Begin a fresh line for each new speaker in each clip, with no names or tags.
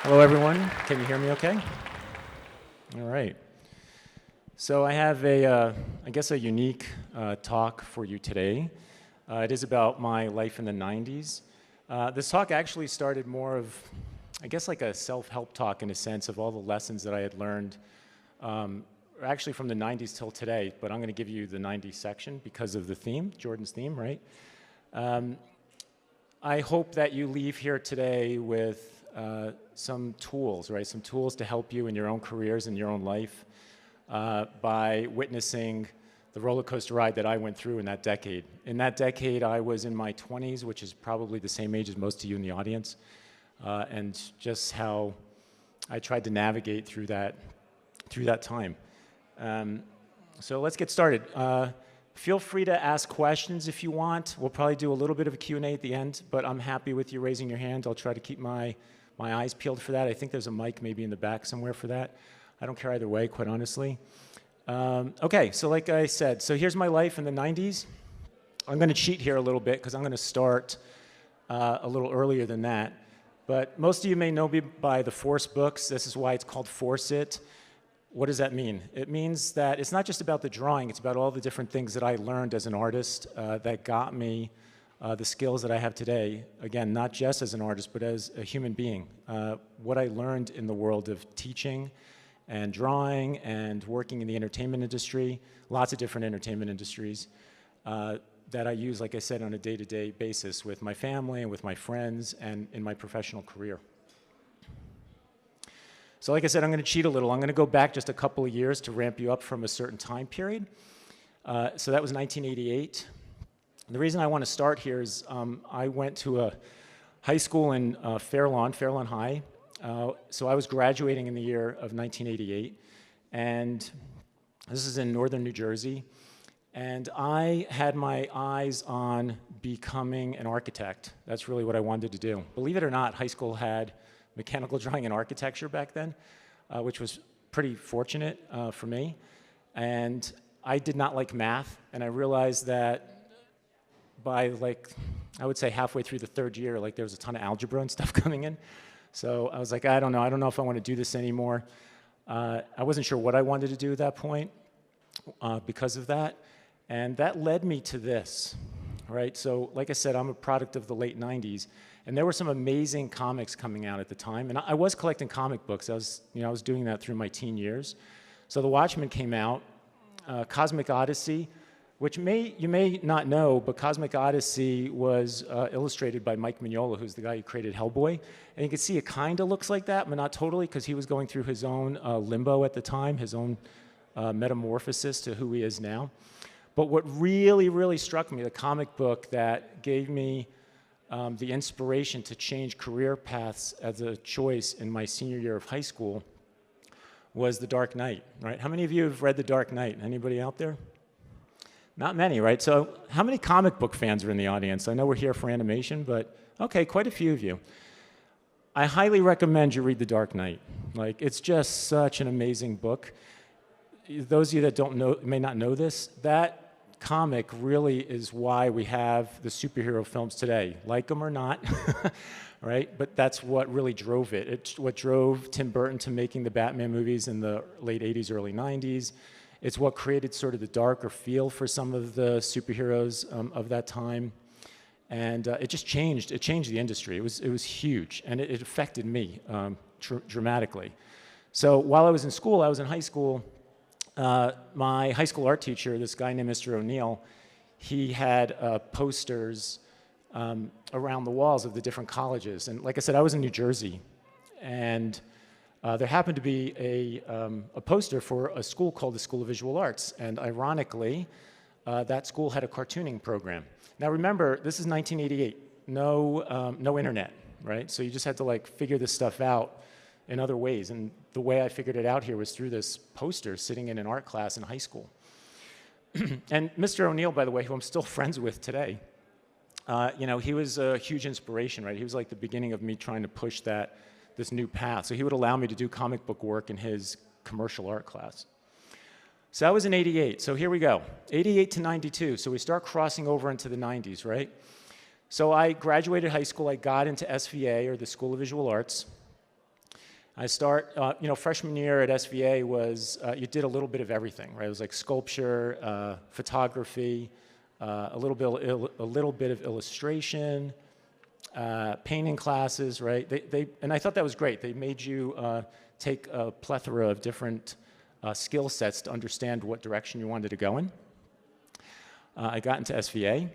Hello, everyone. Can you hear me okay? All right. So I have I guess a unique talk for you today. It is about my life in the 90s. This talk actually started more of, I guess, like a self-help talk in a sense of all the lessons that I had learned, actually from the 90s till today, but I'm going to give you the 90s section because of the theme, Jordan's theme, right? I hope that you leave here today with some tools, right? Some tools to help you in your own careers and your own life by witnessing the roller coaster ride that I went through in that decade. In that decade, I was in my 20s, which is probably the same age as most of you in the audience, and just how I tried to navigate through that time. So let's get started. Feel free to ask questions if you want. We'll probably do a little bit of a Q&A at the end, but I'm happy with you raising your hand. I'll try to keep my eyes peeled for that. I think there's a mic maybe in the back somewhere for that. I don't care either way, quite honestly. Okay, so like I said, so here's my life in the 90s. I'm going to cheat here a little bit because I'm going to start a little earlier than that. But most of you may know me by the Force books. This is why it's called Force It. What does that mean? It means that it's not just about the drawing, it's about all the different things that I learned as an artist that got me the skills that I have today. Again, not just as an artist, but as a human being. What I learned in the world of teaching and drawing and working in the entertainment industry, lots of different entertainment industries that I use, like I said, on a day-to-day basis with my family and with my friends and in my professional career. So like I said, I'm going to cheat a little. I'm going to go back just a couple of years to ramp you up from a certain time period. So that was 1988. And the reason I want to start here is I went to a high school in Fairlawn High. So I was graduating in the year of 1988. And this is in northern New Jersey. And I had my eyes on becoming an architect. That's really what I wanted to do. Believe it or not, high school had mechanical drawing and architecture back then, which was pretty fortunate for me. And I did not like math, and I realized that by I would say halfway through the third year, there was a ton of algebra and stuff coming in. So I was like, I don't know if I want to do this anymore. I wasn't sure what I wanted to do at that point because of that. And that led me to this, right? So like I said, I'm a product of the late 90s. And there were some amazing comics coming out at the time. And I was collecting comic books. I was doing that through my teen years. So The Watchmen came out, Cosmic Odyssey, which you may not know, but Cosmic Odyssey was illustrated by Mike Mignola, who's the guy who created Hellboy. And you can see it kind of looks like that, but not totally, because he was going through his own limbo at the time, his own metamorphosis to who he is now. But what really, really struck me, the comic book that gave me the inspiration to change career paths as a choice in my senior year of high school was The Dark Knight, right? How many of you have read The Dark Knight? Anybody out there? Not many, right? So how many comic book fans are in the audience? I know we're here for animation, but okay, quite a few of you. I highly recommend you read The Dark Knight. It's just such an amazing book. Those of you that may not know this, that comic really is why we have the superhero films today. Like them or not, right? But that's what really drove it. It's what drove Tim Burton to making the Batman movies in the late 80s, early 90s. It's what created sort of the darker feel for some of the superheroes of that time. And it just changed. It changed the industry. It was huge, and it affected me dramatically. So while I was in school, I was in high school, my high school art teacher, this guy named Mr. O'Neill, he had posters around the walls of the different colleges. And like I said, I was in New Jersey. And there happened to be a poster for a school called the School of Visual Arts. And ironically, that school had a cartooning program. Now remember, this is 1988. No internet, right? So you just had to figure this stuff out in other ways. And the way I figured it out here was through this poster sitting in an art class in high school. And Mr. O'Neill, by the way, who I'm still friends with today, he was a huge inspiration, right? He was like the beginning of me trying to push this new path. So he would allow me to do comic book work in his commercial art class. So that was in 88. So here we go, 88 to 92. So we start crossing over into the 90s, right? So I graduated high school. I got into SVA, or the School of Visual Arts. Freshman year at SVA was, you did a little bit of everything, right? It was like sculpture, photography, a little bit of illustration, painting classes, right? And I thought that was great. They made you take a plethora of different skill sets to understand what direction you wanted to go in. I got into SVA,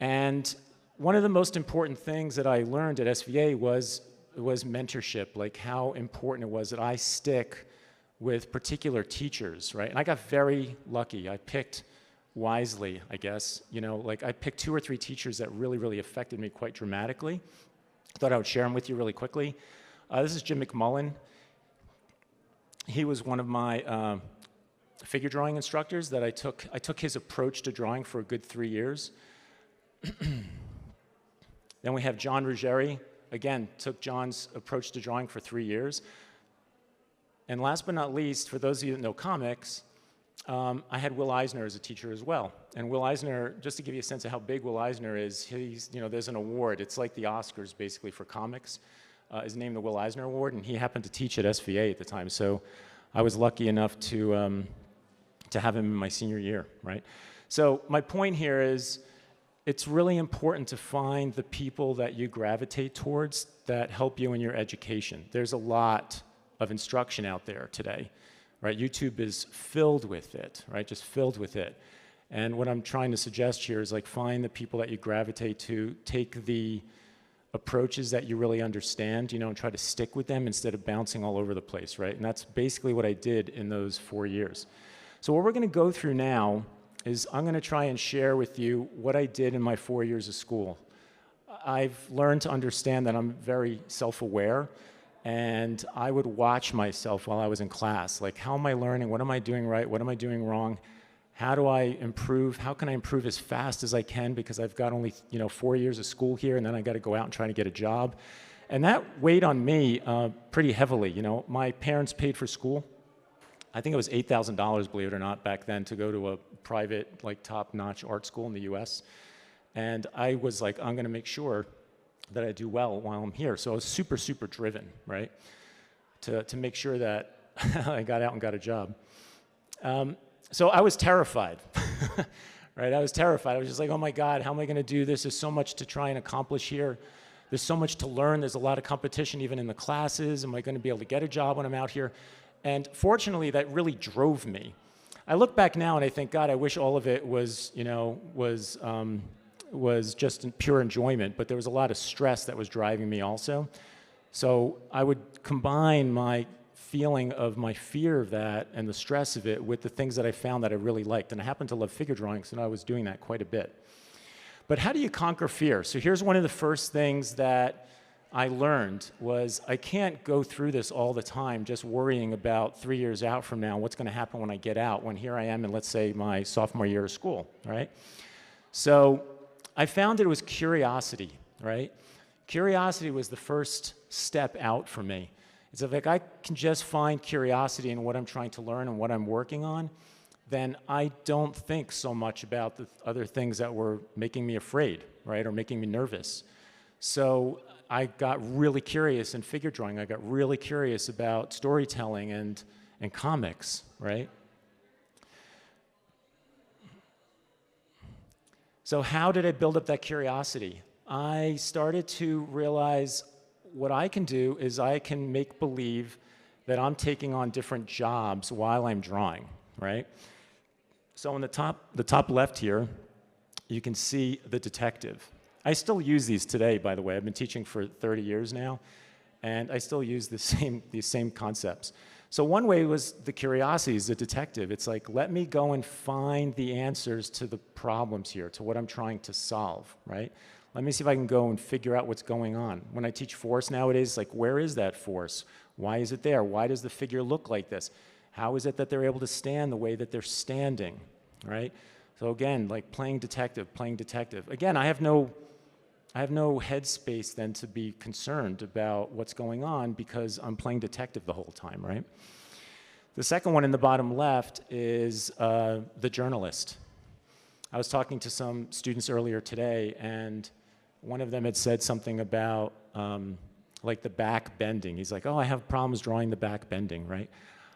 and one of the most important things that I learned at SVA was mentorship, like how important it was that I stick with particular teachers, right? And I got very lucky. I picked wisely, I guess. I picked 2 or 3 teachers that really, really affected me quite dramatically. I thought I would share them with you really quickly. This is Jim McMullen. He was one of my figure drawing instructors that I took his approach to drawing for a good 3 years. Then we have John Ruggieri. Again, took John's approach to drawing for 3 years. And last but not least, for those of you that know comics, I had Will Eisner as a teacher as well. And Will Eisner, just to give you a sense of how big Will Eisner is, there's an award. It's like the Oscars, basically, for comics. Is named the Will Eisner Award, and he happened to teach at SVA at the time. So I was lucky enough to have him in my senior year, right? So my point here is, it's really important to find the people that you gravitate towards that help you in your education. There's a lot of instruction out there today, right? YouTube is filled with it, right? Just filled with it. And what I'm trying to suggest here is find the people that you gravitate to, take the approaches that you really understand, and try to stick with them instead of bouncing all over the place, right? And that's basically what I did in those 4 years. So what we're gonna go through now is I'm going to try and share with you what I did in my 4 years of school. I've learned to understand that I'm very self-aware, and I would watch myself while I was in class. Like, how am I learning? What am I doing right? What am I doing wrong? How do I improve? How can I improve as fast as I can? Because I've got only 4 years of school here, and then I got to go out and try to get a job. And that weighed on me pretty heavily. My parents paid for school. I think it was $8,000, believe it or not, back then, to go to a private, top-notch art school in the US. And I was like, I'm going to make sure that I do well while I'm here. So I was super, super driven, right, to make sure that I got out and got a job. So I was terrified, right? I was terrified. I was just like, oh my God, how am I going to do this? There's so much to try and accomplish here. There's so much to learn. There's a lot of competition even in the classes. Am I going to be able to get a job when I'm out here? And fortunately, that really drove me. I look back now and I think, God, I wish all of it was just pure enjoyment, but there was a lot of stress that was driving me also. So I would combine my feeling of my fear of that and the stress of it with the things that I found that I really liked. And I happened to love figure drawing, so I was doing that quite a bit. But how do you conquer fear? So here's one of the first things that I learned was I can't go through this all the time just worrying about 3 years out from now, what's going to happen when I get out, when here I am in, let's say, my sophomore year of school, right? So I found that it was curiosity, right? Curiosity was the first step out for me. It's like I can just find curiosity in what I'm trying to learn and what I'm working on, then I don't think so much about the other things that were making me afraid, right, or making me nervous. So I got really curious in figure drawing. I got really curious about storytelling and comics, right? So how did I build up that curiosity? I started to realize what I can do is I can make believe that I'm taking on different jobs while I'm drawing, right? So in the top left here, you can see the detective. I still use these today, by the way. I've been teaching for 30 years now, and I still use these same concepts. So one way was the curiosity is the detective. It's like, let me go and find the answers to the problems here, to what I'm trying to solve, right? Let me see if I can go and figure out what's going on. When I teach force nowadays, like, where is that force? Why is it there? Why does the figure look like this? How is it that they're able to stand the way that they're standing, right? So again, like playing detective. Again, I have no headspace then to be concerned about what's going on because I'm playing detective the whole time, right? The second one in the bottom left is the journalist. I was talking to some students earlier today, and one of them had said something about like the back bending. He's like, oh, I have problems drawing the back bending, right?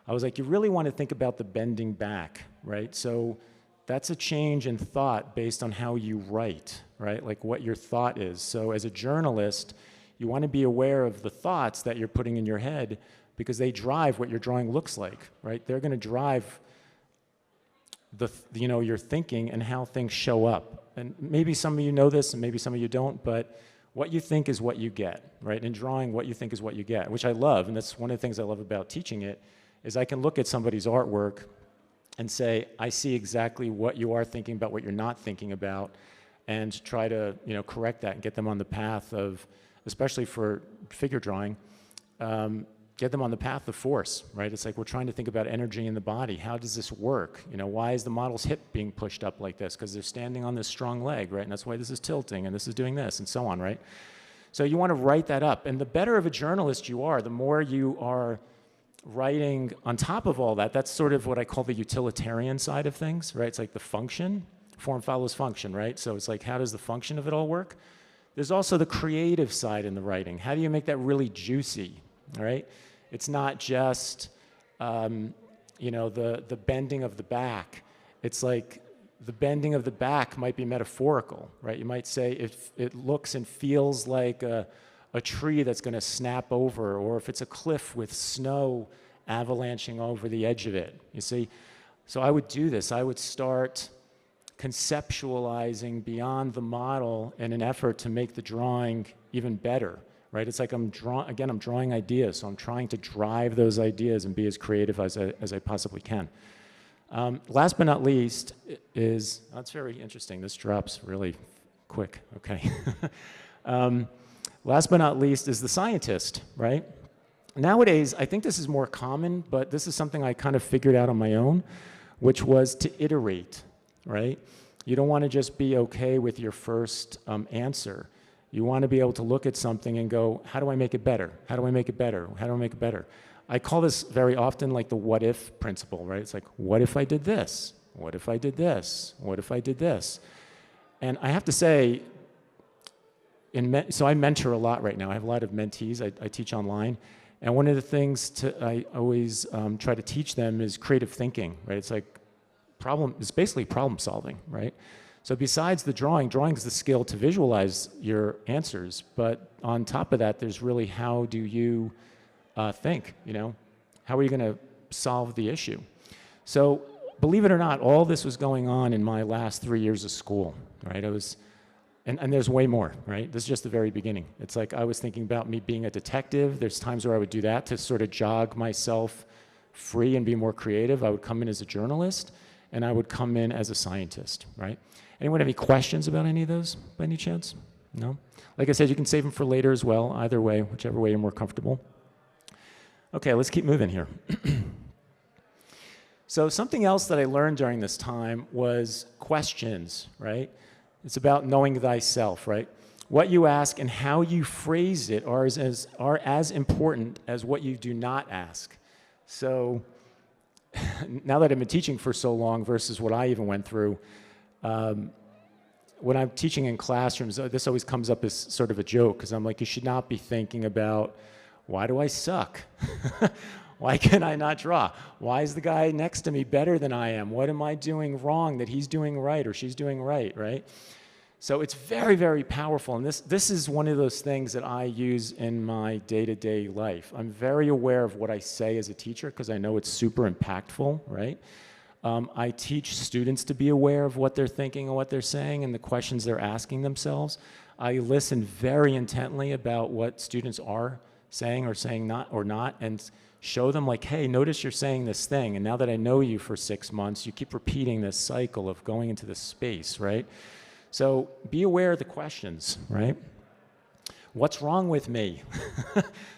I was like, you really want to think about the bending back, right? So that's a change in thought based on how you write, right? Like what your thought is. So as a journalist, you want to be aware of the thoughts that you're putting in your head because they drive what your drawing looks like, right? They're going to drive your thinking and how things show up. And maybe some of you know this and maybe some of you don't, but what you think is what you get, right? In drawing, what you think is what you get, which I love, and that's one of the things I love about teaching it, is I can look at somebody's artwork and say, I see exactly what you are thinking about, what you're not thinking about, and try to correct that and get them on the path of, especially for figure drawing, get them on the path of force, right? It's like we're trying to think about energy in the body. How does this work? Why is the model's hip being pushed up like this? Because they're standing on this strong leg, right? And that's why this is tilting, and this is doing this, and so on, right? So you want to write that up. And the better of a journalist you are, the more you are writing on top of all that. That's sort of what I call the utilitarian side of things, right? It's like the function. Form follows function, right? So it's like, how does the function of it all work? There's also the creative side in the writing. How do you make that really juicy, right? It's not just, the bending of the back. It's like the bending of the back might be metaphorical, right? You might say if it looks and feels like a tree that's going to snap over, or if it's a cliff with snow avalanching over the edge of it, you see? So I would do this. I would start conceptualizing beyond the model in an effort to make the drawing even better, right? It's like I'm drawing ideas, so I'm trying to drive those ideas and be as creative as I possibly can. Last but not least is, that's very interesting. This drops really quick, okay. Last but not least is the scientist, right? Nowadays, I think this is more common, but this is something I kind of figured out on my own, which was to iterate, right? You don't want to just be okay with your first answer. You want to be able to look at something and go, how do I make it better? How do I make it better? How do I make it better? I call this very often like the what if principle, right? It's like, what if I did this? What if I did this? What if I did this? And I have to say, so I mentor a lot right now. I have a lot of mentees. I teach online. And one of the things I always try to teach them is creative thinking, right? It's like it's basically problem solving, right? So besides the drawing is the skill to visualize your answers. But on top of that, there's really how do you think, How are you going to solve the issue? So believe it or not, all this was going on in my last 3 years of school, right? And there's way more, right? This is just the very beginning. It's like I was thinking about me being a detective. There's times where I would do that to sort of jog myself free and be more creative. I would come in as a journalist, and I would come in as a scientist, right? Anyone have any questions about any of those by any chance? No? Like I said, you can save them for later as well, either way, whichever way you're more comfortable. Okay, let's keep moving here. So something else that I learned during this time was questions, right? It's about knowing thyself, right? What you ask and how you phrase it are as important as what you do not ask. So now that I've been teaching for so long versus what I even went through, when I'm teaching in classrooms, this always comes up as sort of a joke, because I'm like, you should not be thinking about, why do I suck? Why can I not draw? Why is the guy next to me better than I am? What am I doing wrong that he's doing right or she's doing right, right? So it's very, very powerful. And this is one of those things that I use in my day-to-day life. I'm very aware of what I say as a teacher because I know it's super impactful, right? I teach students to be aware of what they're thinking and what they're saying and the questions they're asking themselves. I listen very intently about what students are saying or saying not, and show them like, hey, notice you're saying this thing, and now that I know you for 6 months, you keep repeating this cycle of going into this space, right? So be aware of the questions, right? What's wrong with me?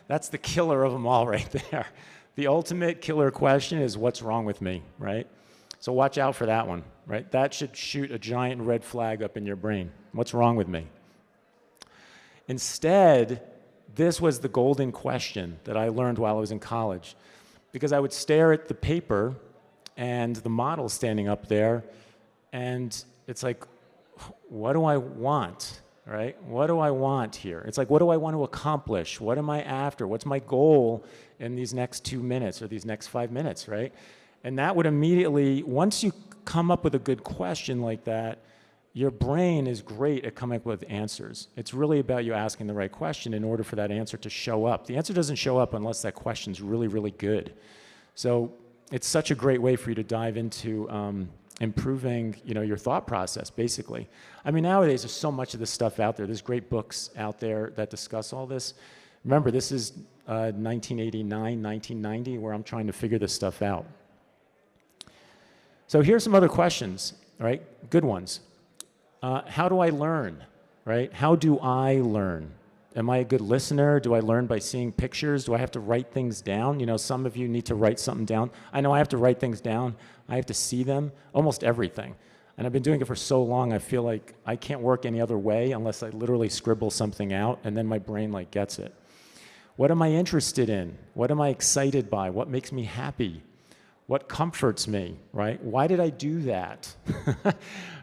That's the killer of them all right there. The ultimate killer question is, what's wrong with me, right? So watch out for that one, right? That should shoot a giant red flag up in your brain. What's wrong with me? Instead, this was the golden question that I learned while I was in college, because I would stare at the paper and the model standing up there, and it's like, what do I want? right? What do I want here? It's like, what do I want to accomplish? What am I after? What's my goal in these next 2 minutes or these next 5 minutes, right? And that would immediately, once you come up with a good question like that, your brain is great at coming up with answers. It's really about you asking the right question in order for that answer to show up. The answer doesn't show up unless that question's really, really good. So it's such a great way for you to dive into improving, your thought process, basically. I mean, nowadays there's so much of this stuff out there. There's great books out there that discuss all this. Remember, this is 1989, 1990, where I'm trying to figure this stuff out. So here's some other questions, right? Good ones. How do I learn, right? How do I learn? Am I a good listener? Do I learn by seeing pictures? Do I have to write things down? Some of you need to write something down. I know I have to write things down. I have to see them, almost everything. And I've been doing it for so long, I feel like I can't work any other way unless I literally scribble something out, and then my brain gets it. What am I interested in? What am I excited by? What makes me happy? What comforts me, right? Why did I do that?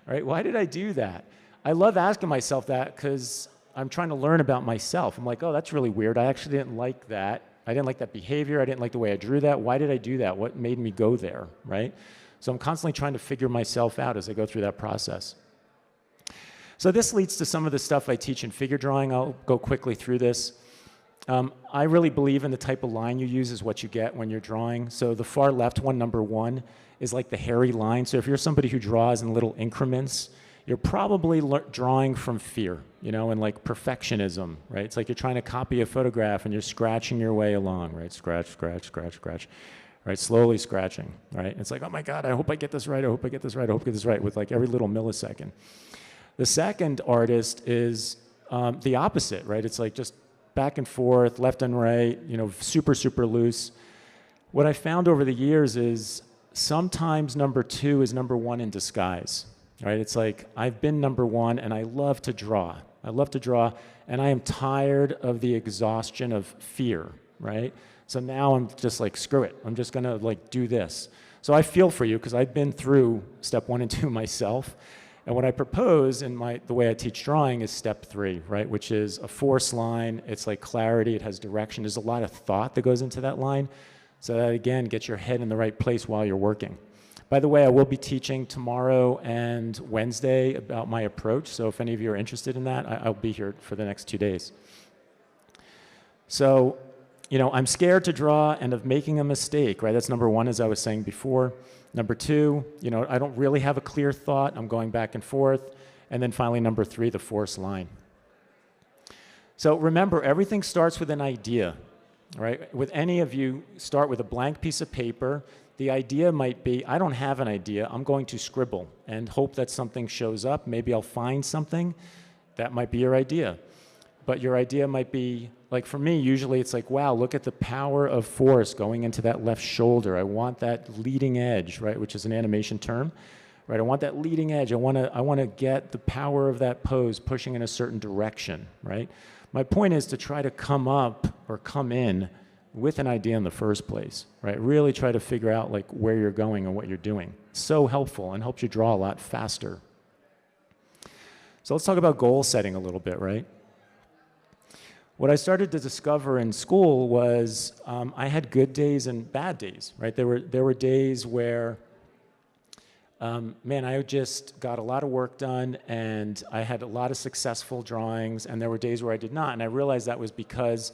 Right? Why did I do that? I love asking myself that because I'm trying to learn about myself. I'm like, oh, that's really weird. I actually didn't like that. I didn't like that behavior. I didn't like the way I drew that. Why did I do that? What made me go there, right? So I'm constantly trying to figure myself out as I go through that process. So this leads to some of the stuff I teach in figure drawing. I'll go quickly through this. I really believe in the type of line you use is what you get when you're drawing. So the far left one, number 1, is like the hairy line. So if you're somebody who draws in little increments, you're probably drawing from fear, and like perfectionism, right? It's like you're trying to copy a photograph and you're scratching your way along, right? Scratch, scratch, scratch, scratch, right? Slowly scratching, right? It's like, oh my God, I hope I get this right. I hope I get this right. I hope I get this right with like every little millisecond. The second artist is the opposite, right? It's like just back and forth, left and right, super, super loose. What I found over the years is sometimes number 2 is number 1 in disguise, right? It's like I've been number 1 and I love to draw. I love to draw and I am tired of the exhaustion of fear, right? So now I'm just like, screw it. I'm just gonna do this. So I feel for you because I've been through step 1 and 2 myself. And what I propose in the way I teach drawing is step 3, right? Which is a force line. It's like clarity. It has direction. There's a lot of thought that goes into that line. So that, again, gets your head in the right place while you're working. By the way, I will be teaching tomorrow and Wednesday about my approach. So if any of you are interested in that, I'll be here for the next 2 days. So, I'm scared to draw and of making a mistake, right? That's number 1, as I was saying before. Number 2, I don't really have a clear thought. I'm going back and forth. And then finally, number 3, the force line. So remember, everything starts with an idea, right? With any of you, start with a blank piece of paper. The idea might be, I don't have an idea. I'm going to scribble and hope that something shows up. Maybe I'll find something. That might be your idea. But your idea might be, like for me, usually it's like, wow, look at the power of force going into that left shoulder. I want that leading edge, right, which is an animation term, right? I want that leading edge. I want to get the power of that pose pushing in a certain direction, right? My point is to try to come up or come in with an idea in the first place, right? Really try to figure out where you're going and what you're doing. So helpful and helps you draw a lot faster. So let's talk about goal setting a little bit, right? What I started to discover in school was I had good days and bad days, right? There were days where, I just got a lot of work done and I had a lot of successful drawings, and there were days where I did not, and I realized that was because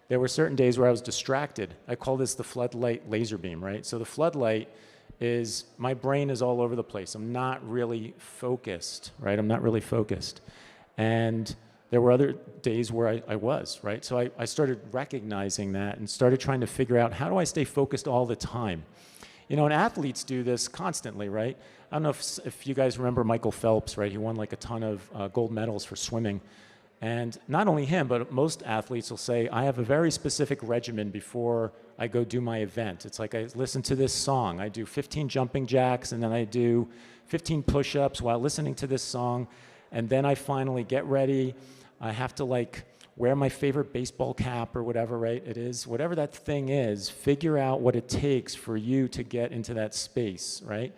there were certain days where I was distracted. I call this the floodlight laser beam, right? So the floodlight is my brain is all over the place. I'm not really focused, right? I'm not really focused. And there were other days where I was, right? So I started recognizing that and started trying to figure out, how do I stay focused all the time? And athletes do this constantly, right? I don't know if you guys remember Michael Phelps, right? He won a ton of gold medals for swimming. And not only him, but most athletes will say, I have a very specific regimen before I go do my event. It's like I listen to this song. I do 15 jumping jacks, and then I do 15 push-ups while listening to this song. And then I finally get ready. I have to wear my favorite baseball cap or whatever, right? It is, whatever that thing is, figure out what it takes for you to get into that space, right?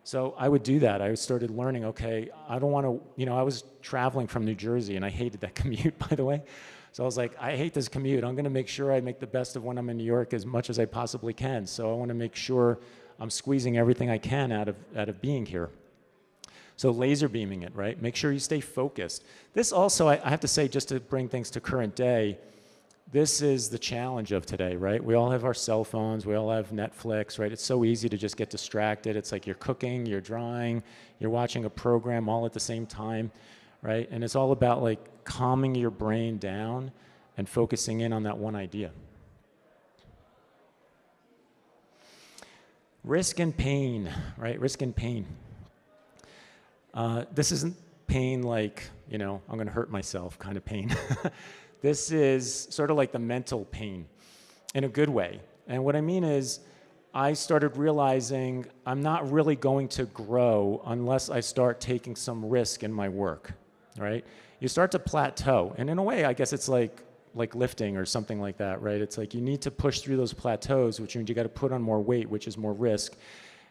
So I would do that. I started learning, okay, I don't want to, I was traveling from New Jersey, and I hated that commute, by the way. So I was like, I hate this commute. I'm going to make sure I make the best of when I'm in New York as much as I possibly can. So I want to make sure I'm squeezing everything I can out of being here. So laser beaming it, right? Make sure you stay focused. This also, I have to say, just to bring things to current day, this is the challenge of today, right? We all have our cell phones, we all have Netflix, right? It's so easy to just get distracted. It's like you're cooking, you're drawing, you're watching a program all at the same time, right? And it's all about like calming your brain down and focusing in on that one idea. Risk and pain, right? Risk and pain. This isn't pain like, I'm going to hurt myself kind of pain. This is sort of like the mental pain in a good way. And what I mean is, I started realizing I'm not really going to grow unless I start taking some risk in my work, right? You start to plateau. And in a way, I guess it's like lifting or something like that, right? It's like you need to push through those plateaus, which means you got to put on more weight, which is more risk.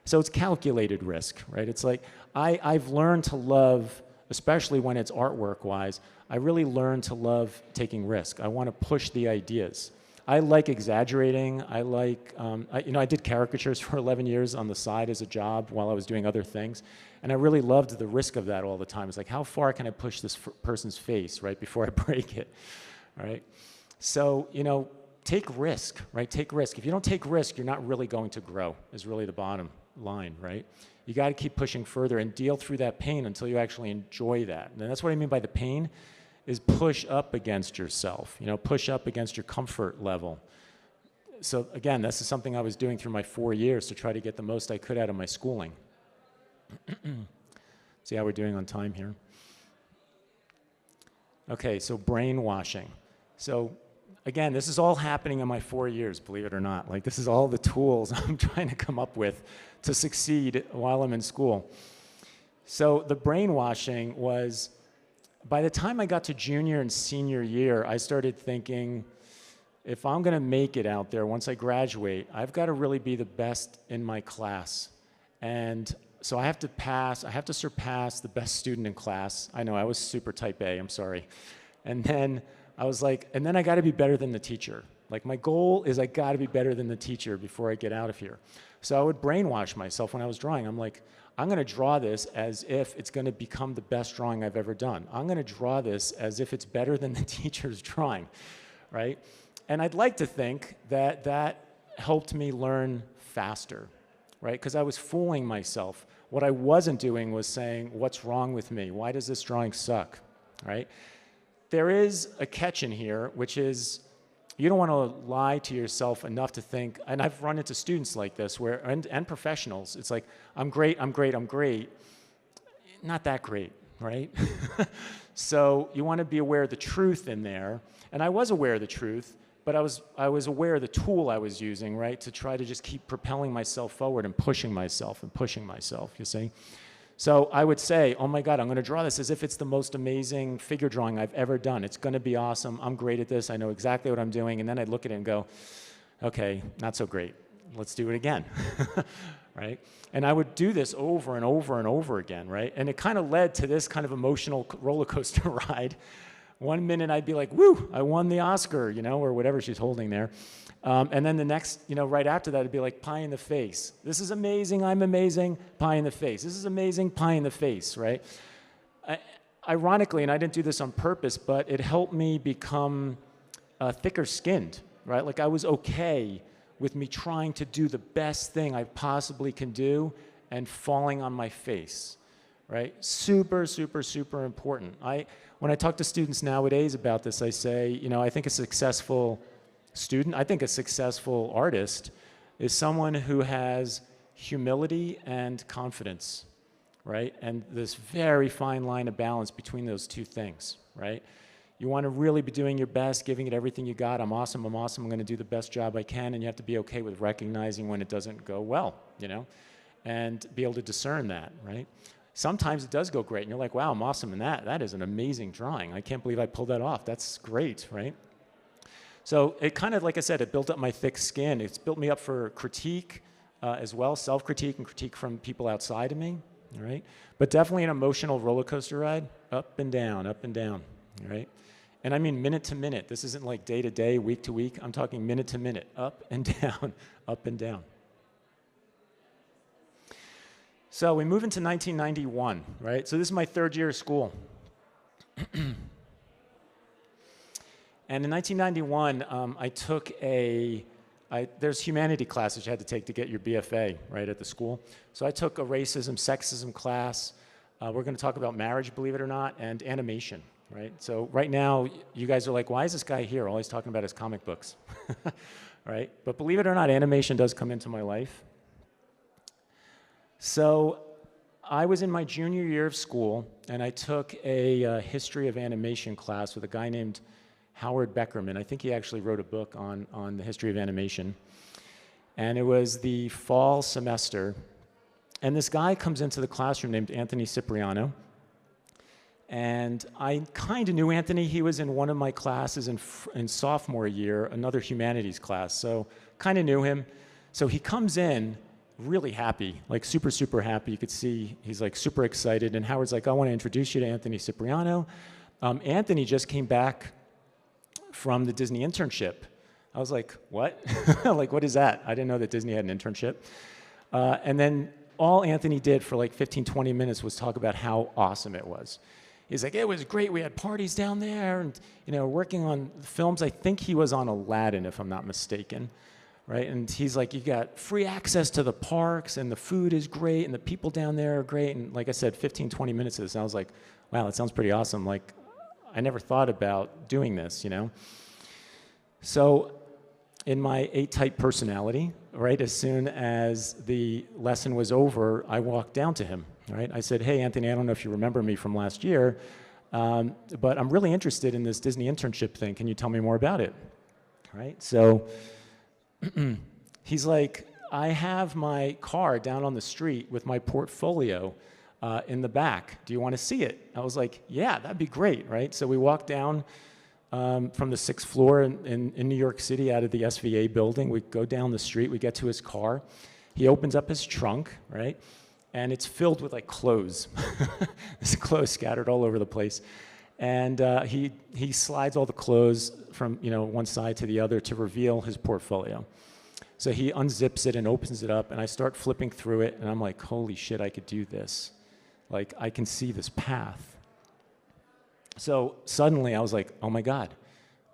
So it's calculated risk, right? It's like I've learned to love, especially when it's artwork-wise, I really learned to love taking risk. I want to push the ideas. I like exaggerating. I like, I did caricatures for 11 years on the side as a job while I was doing other things. And I really loved the risk of that all the time. It's like, how far can I push this person's face, right, before I break it, right? So, take risk, right? Take risk. If you don't take risk, you're not really going to grow, is really the bottom line, right? You got to keep pushing further and deal through that pain until you actually enjoy that. And that's what I mean by the pain, is push up against yourself, push up against your comfort level. So again, this is something I was doing through my 4 years to try to get the most I could out of my schooling. See how we're doing on time here. Okay, so brainwashing. So again, this is all happening in my 4 years, believe it or not. Like, this is all the tools I'm trying to come up with to succeed while I'm in school. So the brainwashing was, by the time I got to junior and senior year, I started thinking, if I'm going to make it out there once I graduate, I've got to really be the best in my class. And so I have to surpass the best student in class. I know, I was super type A, I'm sorry. And then I was like, and then I got to be better than the teacher. Like, my goal is I got to be better than the teacher before I get out of here. So I would brainwash myself when I was drawing. I'm like, I'm going to draw this as if it's going to become the best drawing I've ever done. I'm going to draw this as if it's better than the teacher's drawing, right? And I'd like to think that that helped me learn faster, right? Because I was fooling myself. What I wasn't doing was saying, what's wrong with me? Why does this drawing suck, right? There is a catch in here, which is you don't want to lie to yourself enough to think, and I've run into students like this, and professionals, it's like, I'm great, I'm great, I'm great. Not that great, right? So you want to be aware of the truth in there, and I was aware of the truth, but I was aware of the tool I was using, right, to try to just keep propelling myself forward and pushing myself, you see? So I would say, oh my God, I'm going to draw this as if it's the most amazing figure drawing I've ever done. It's going to be awesome. I'm great at this. I know exactly what I'm doing. And then I'd look at it and go, okay, not so great. Let's do it again, right? And I would do this over and over and over again, right? And it kind of led to this kind of emotional roller coaster ride. 1 minute I'd be like, woo, I won the Oscar, or whatever she's holding there. And then the next, right after that, it'd be like pie in the face. This is amazing, I'm amazing, pie in the face. This is amazing, pie in the face, right? Ironically, and I didn't do this on purpose, but it helped me become thicker skinned, right? Like, I was okay with me trying to do the best thing I possibly can do and falling on my face, right? Super, super, super important. When I talk to students nowadays about this, I say, I think a successful student, I think a successful artist is someone who has humility and confidence, right? And this very fine line of balance between those two things, right? You want to really be doing your best, giving it everything you got. I'm awesome, I'm going to do the best job I can, and you have to be okay with recognizing when it doesn't go well, and be able to discern that, right? Sometimes it does go great, and you're like, wow, I'm awesome in that. That is an amazing drawing. I can't believe I pulled that off. That's great, right? So it kind of, like I said, it built up my thick skin. It's built me up for critique, as well, self-critique and critique from people outside of me, all right? But definitely an emotional roller coaster ride, up and down, all right? And I mean minute to minute. This isn't like day to day, week to week. I'm talking minute to minute, up and down, up and down. So we move into 1991, right? So this is my third year of school. And in 1991, I took there's humanity classes you had to take to get your BFA, right, at the school. So I took a racism, sexism class. We're going to talk about marriage, believe it or not, and animation, right? So right now, you guys are like, why is this guy here? All he's talking about is comic books, right? But believe it or not, animation does come into my life. So I was in my junior year of school, and I took a history of animation class with a guy named Howard Beckerman. I think he actually wrote a book on the history of animation. And it was the fall semester. And this guy comes into the classroom named Anthony Cipriano. And I kind of knew Anthony. He was in one of my classes in sophomore year, another humanities class. So kind of knew him. So he comes in really happy, like super, super happy. You could see he's like super excited. And Howard's like, I want to introduce you to Anthony Cipriano. Anthony just came back from the Disney internship. I was like, what? Like, what is that? I didn't know that Disney had an internship. And then all Anthony did for like 15, 20 minutes was talk about how awesome it was. He's like, it was great. We had parties down there and, working on films. I think he was on Aladdin, if I'm not mistaken, right? And he's like, you got free access to the parks and the food is great and the people down there are great. And like I said, 15, 20 minutes of this, and I was like, wow, that sounds pretty awesome. Like, I never thought about doing this, So in my A-type personality, right, as soon as the lesson was over, I walked down to him, right? I said, hey, Anthony, I don't know if you remember me from last year, but I'm really interested in this Disney internship thing. Can you tell me more about it, right? So he's like, I have my car down on the street with my portfolio in the back. Do you want to see it? I was like, yeah, that'd be great, right? So we walked down from the 6th floor in New York City out of the SVA building. We go down the street, we get to his car. He opens up his trunk, right? And it's filled with like clothes. There's clothes scattered all over the place. And he slides all the clothes from one side to the other to reveal his portfolio. So he unzips it and opens it up, and I start flipping through it, and I'm like, holy shit, I could do this. Like, I can see this path. So suddenly I was like, oh my God,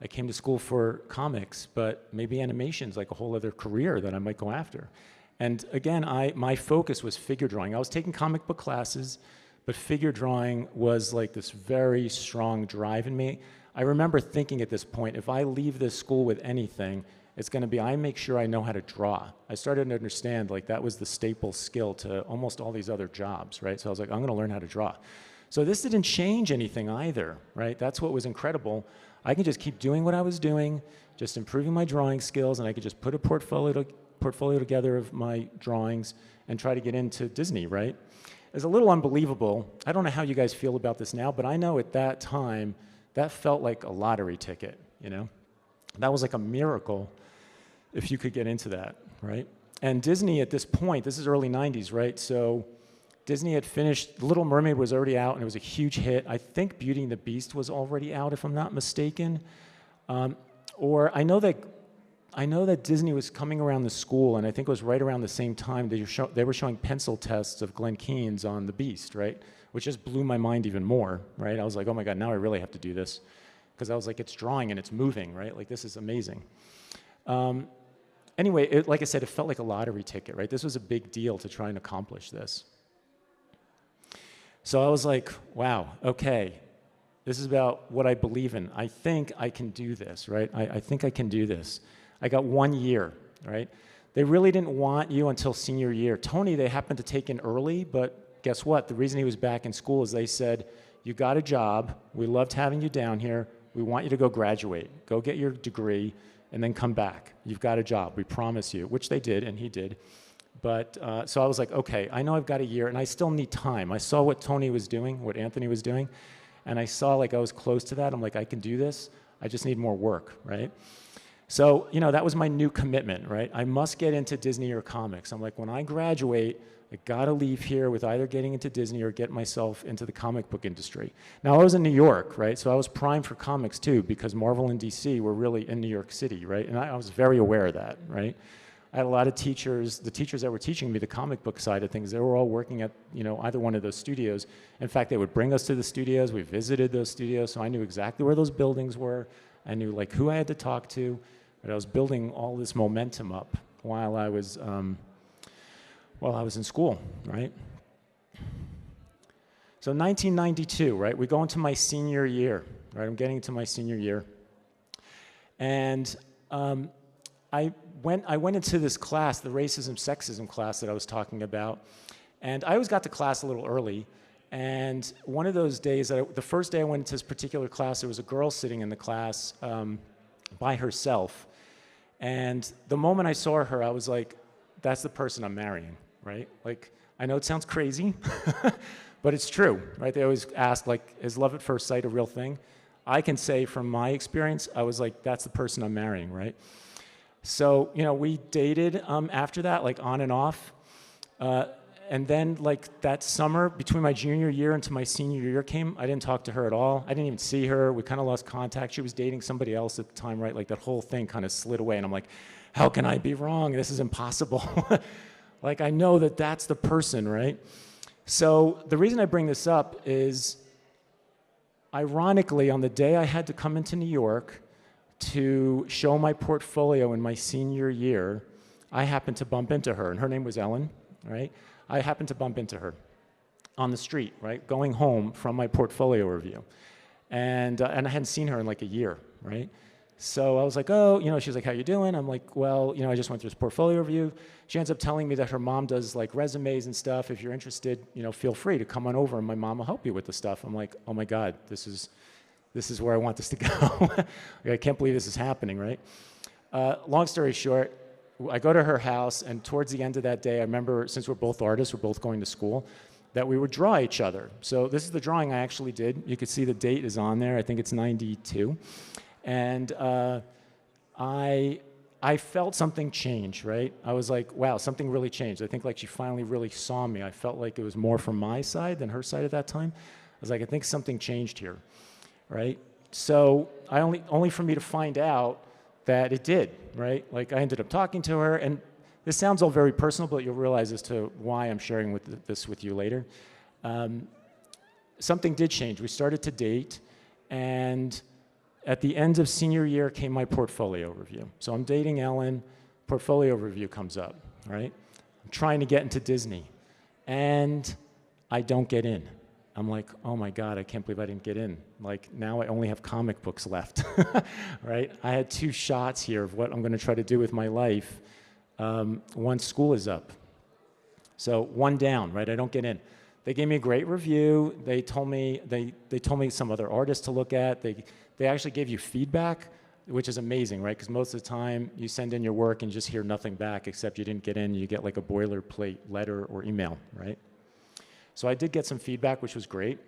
I came to school for comics, but maybe animation's like a whole other career that I might go after. And again, my focus was figure drawing. I was taking comic book classes, but figure drawing was like this very strong drive in me. I remember thinking at this point, if I leave this school with anything, it's going to be, I make sure I know how to draw. I started to understand like that was the staple skill to almost all these other jobs, right? So I was like, I'm going to learn how to draw. So this didn't change anything either, right? That's what was incredible. I can just keep doing what I was doing, just improving my drawing skills, and I could just put a portfolio together of my drawings and try to get into Disney, right? It's a little unbelievable. I don't know how you guys feel about this now, but I know at that time, that felt like a lottery ticket, That was like a miracle if you could get into that, right? And Disney at this point, this is early 90s, right? So Disney had finished, Little Mermaid was already out and it was a huge hit. I think Beauty and the Beast was already out, if I'm not mistaken. Or I know that Disney was coming around the school, and I think it was right around the same time they were showing pencil tests of Glen Keane's on The Beast, right? Which just blew my mind even more, right? I was like, oh my God, now I really have to do this. Because I was like, it's drawing and it's moving, right? Like, this is amazing. Anyway, like I said, it felt like a lottery ticket, right? This was a big deal to try and accomplish this. So I was like, wow, okay, this is about what I believe in. I think I can do this, right? I think I can do this. I got 1 year, right? They really didn't want you until senior year. Tony, they happened to take in early, but guess what? The reason he was back in school is they said, you got a job, we loved having you down here, we want you to go graduate, go get your degree, and then come back. You've got a job, we promise you, which they did, and he did. But, so I was like, okay, I know I've got a year, and I still need time. I saw what Tony was doing, what Anthony was doing, and I saw like I was close to that. I'm like, I can do this, I just need more work, right? So, you know, that was my new commitment, right? I must get into Disney or comics. I'm like, when I graduate, I gotta leave here with either getting into Disney or get myself into the comic book industry. Now, I was in New York, right? So I was primed for comics too, because Marvel and DC were really in New York City, right? And I was very aware of that, right? I had a lot of teachers, the teachers that were teaching me the comic book side of things, they were all working at, you know, either one of those studios. In fact, they would bring us to the studios. We visited those studios, so I knew exactly where those buildings were. I knew like who I had to talk to. But I was building all this momentum up while I was in school, right? So 1992, right? We go into my senior year, right? I'm getting into my senior year, and I went into this class, the racism, sexism class that I was talking about, and I always got to class a little early. And one of those days, the first day I went into this particular class, there was a girl sitting in the class by herself. And the moment I saw her, I was like, that's the person I'm marrying, right? Like, I know it sounds crazy, but it's true, right? They always ask, like, is love at first sight a real thing? I can say from my experience, I was like, that's the person I'm marrying, right? So, you know, we dated after that, like on and off. And then, like, that summer, between my junior year into my senior year came, I didn't talk to her at all. I didn't even see her. We kind of lost contact. She was dating somebody else at the time, right? Like, that whole thing kind of slid away. And I'm like, how can I be wrong? This is impossible. Like, I know that that's the person, right? So the reason I bring this up is, ironically, on the day I had to come into New York to show my portfolio in my senior year, I happened to bump into her. And her name was Ellen, right? I happened to bump into her on the street, right, going home from my portfolio review. And I hadn't seen her in like a year, right? So I was like, oh, you know, she's like, how you doing? I'm like, well, you know, I just went through this portfolio review. She ends up telling me that her mom does like resumes and stuff. If you're interested, you know, feel free to come on over and my mom will help you with the stuff. I'm like, oh my God, this is where I want this to go. I can't believe this is happening, right? Long story short, I go to her house, and towards the end of that day, I remember, since we're both artists, we're both going to school, that we would draw each other. So this is the drawing I actually did. You can see the date is on there. I think it's 92. And I felt something change, right? I was like, wow, something really changed. I think like she finally really saw me. I felt like it was more from my side than her side at that time. I was like, I think something changed here, right? So only for me to find out that it did, right? Like, I ended up talking to her, and this sounds all very personal, but you'll realize as to why I'm sharing this with you later. Something did change. We started to date, and at the end of senior year came my portfolio review. So I'm dating Ellen, portfolio review comes up, right? I'm trying to get into Disney, and I don't get in. I'm like, oh my God, I can't believe I didn't get in. Like, now I only have comic books left, right? I had 2 shots here of what I'm gonna try to do with my life once school is up. So 1 down, right? I don't get in. They gave me a great review. They told me some other artists to look at. They actually gave you feedback, which is amazing, right? Because most of the time you send in your work and just hear nothing back except you didn't get in. You get like a boilerplate letter or email, right? So I did get some feedback, which was great.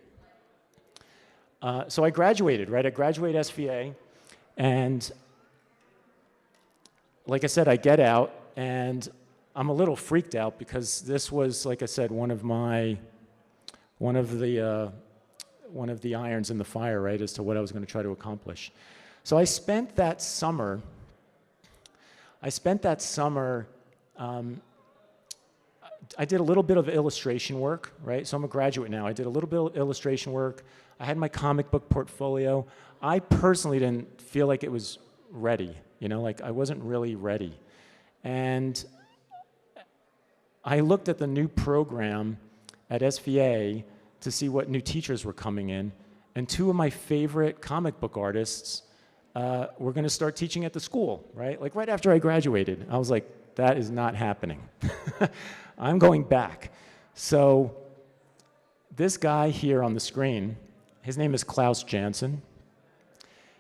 So I graduated, right? I graduated SVA, and like I said, I get out, and I'm a little freaked out because this was, like I said, one of the irons in the fire, right, as to what I was going to try to accomplish. So I spent that summer. I did a little bit of illustration work, right? So I'm a graduate now. I did a little bit of illustration work. I had my comic book portfolio. I personally didn't feel like it was ready, you know, like I wasn't really ready. And I looked at the new program at SVA to see what new teachers were coming in, and 2 of my favorite comic book artists were gonna start teaching at the school, right? Like right after I graduated. I was like, that is not happening. I'm going back. So this guy here on the screen, his name is Klaus Jansen.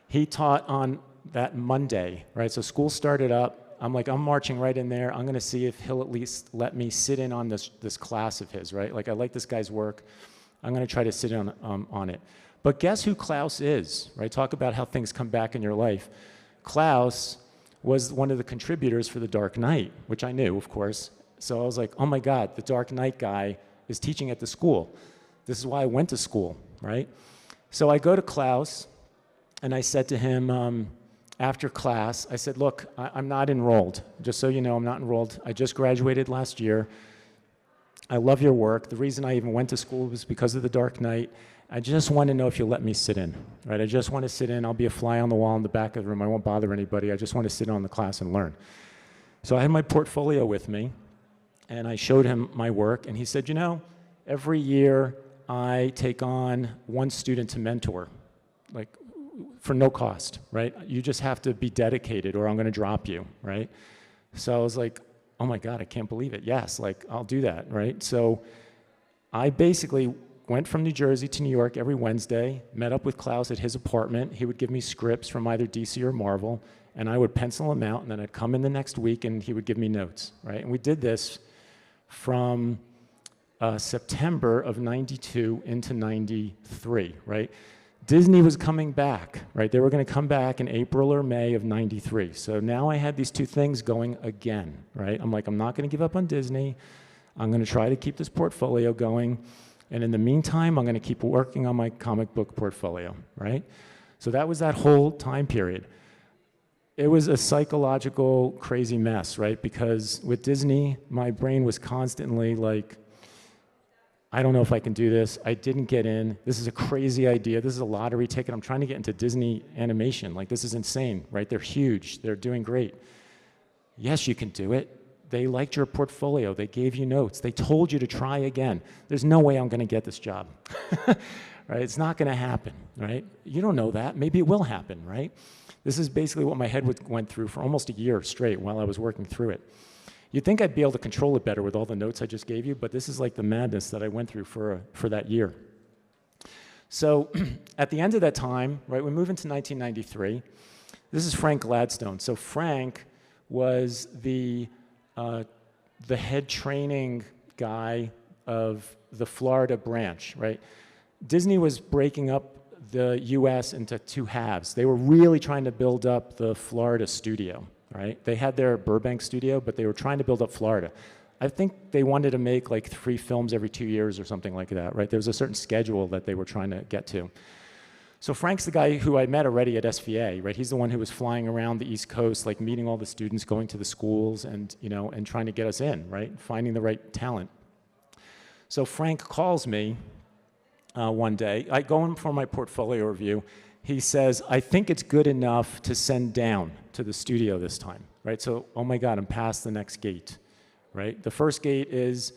He taught on that Monday, right? So school started up. I'm like, I'm marching right in there. I'm gonna see if he'll at least let me sit in on this class of his, right? Like, I like this guy's work. I'm gonna try to sit in on it. But guess who Klaus is, right? Talk about how things come back in your life. Klaus was one of the contributors for The Dark Knight, which I knew, of course. So I was like, oh my God, the Dark Knight guy is teaching at the school. This is why I went to school, right? So I go to Klaus, and I said to him, after class, I said, look, I'm not enrolled. Just so you know, I'm not enrolled. I just graduated last year. I love your work. The reason I even went to school was because of The Dark Knight. I just want to know if you'll let me sit in, right? I just want to sit in. I'll be a fly on the wall in the back of the room. I won't bother anybody. I just want to sit on the class and learn. So I had my portfolio with me, and I showed him my work, and he said, you know, every year I take on one student to mentor, like for no cost, right? You just have to be dedicated or I'm going to drop you, right? So I was like, oh my God, I can't believe it. Yes, like I'll do that, right? So I basically went from New Jersey to New York every Wednesday, met up with Klaus at his apartment. He would give me scripts from either DC or Marvel, and I would pencil them out, and then I'd come in the next week and he would give me notes, right? And we did this from September of 92 into 93, right? Disney was coming back, right? They were going to come back in April or May of 93. So now I had these two things going again, right? I'm like, I'm not going to give up on Disney. I'm going to try to keep this portfolio going. And in the meantime, I'm going to keep working on my comic book portfolio, right? So that was that whole time period. It was a psychological crazy mess, right? Because with Disney, my brain was constantly like, I don't know if I can do this. I didn't get in. This is a crazy idea. This is a lottery ticket. I'm trying to get into Disney animation. Like, this is insane, right? They're huge. They're doing great. Yes, you can do it. They liked your portfolio. They gave you notes. They told you to try again. There's no way I'm going to get this job, right? It's not going to happen, right? You don't know that. Maybe it will happen, right? This is basically what my head went through for almost a year straight while I was working through it. You'd think I'd be able to control it better with all the notes I just gave you, but this is like the madness that I went through for that year. So at the end of that time, right, we move into 1993. This is Frank Gladstone. So Frank was the head training guy of the Florida branch, right? Disney was breaking up the US into two halves. They were really trying to build up the Florida studio, right? They had their Burbank studio, but they were trying to build up Florida. I think they wanted to make like 3 films every 2 years or something like that, right? There was a certain schedule that they were trying to get to. So Frank's the guy who I met already at SVA, right? He's the one who was flying around the East Coast, like meeting all the students, going to the schools and, you know, and trying to get us in, right? Finding the right talent. So Frank calls me one day. I go in for my portfolio review. He says, I think it's good enough to send down to the studio this time, right? So, oh my God, I'm past the next gate, right? The first gate is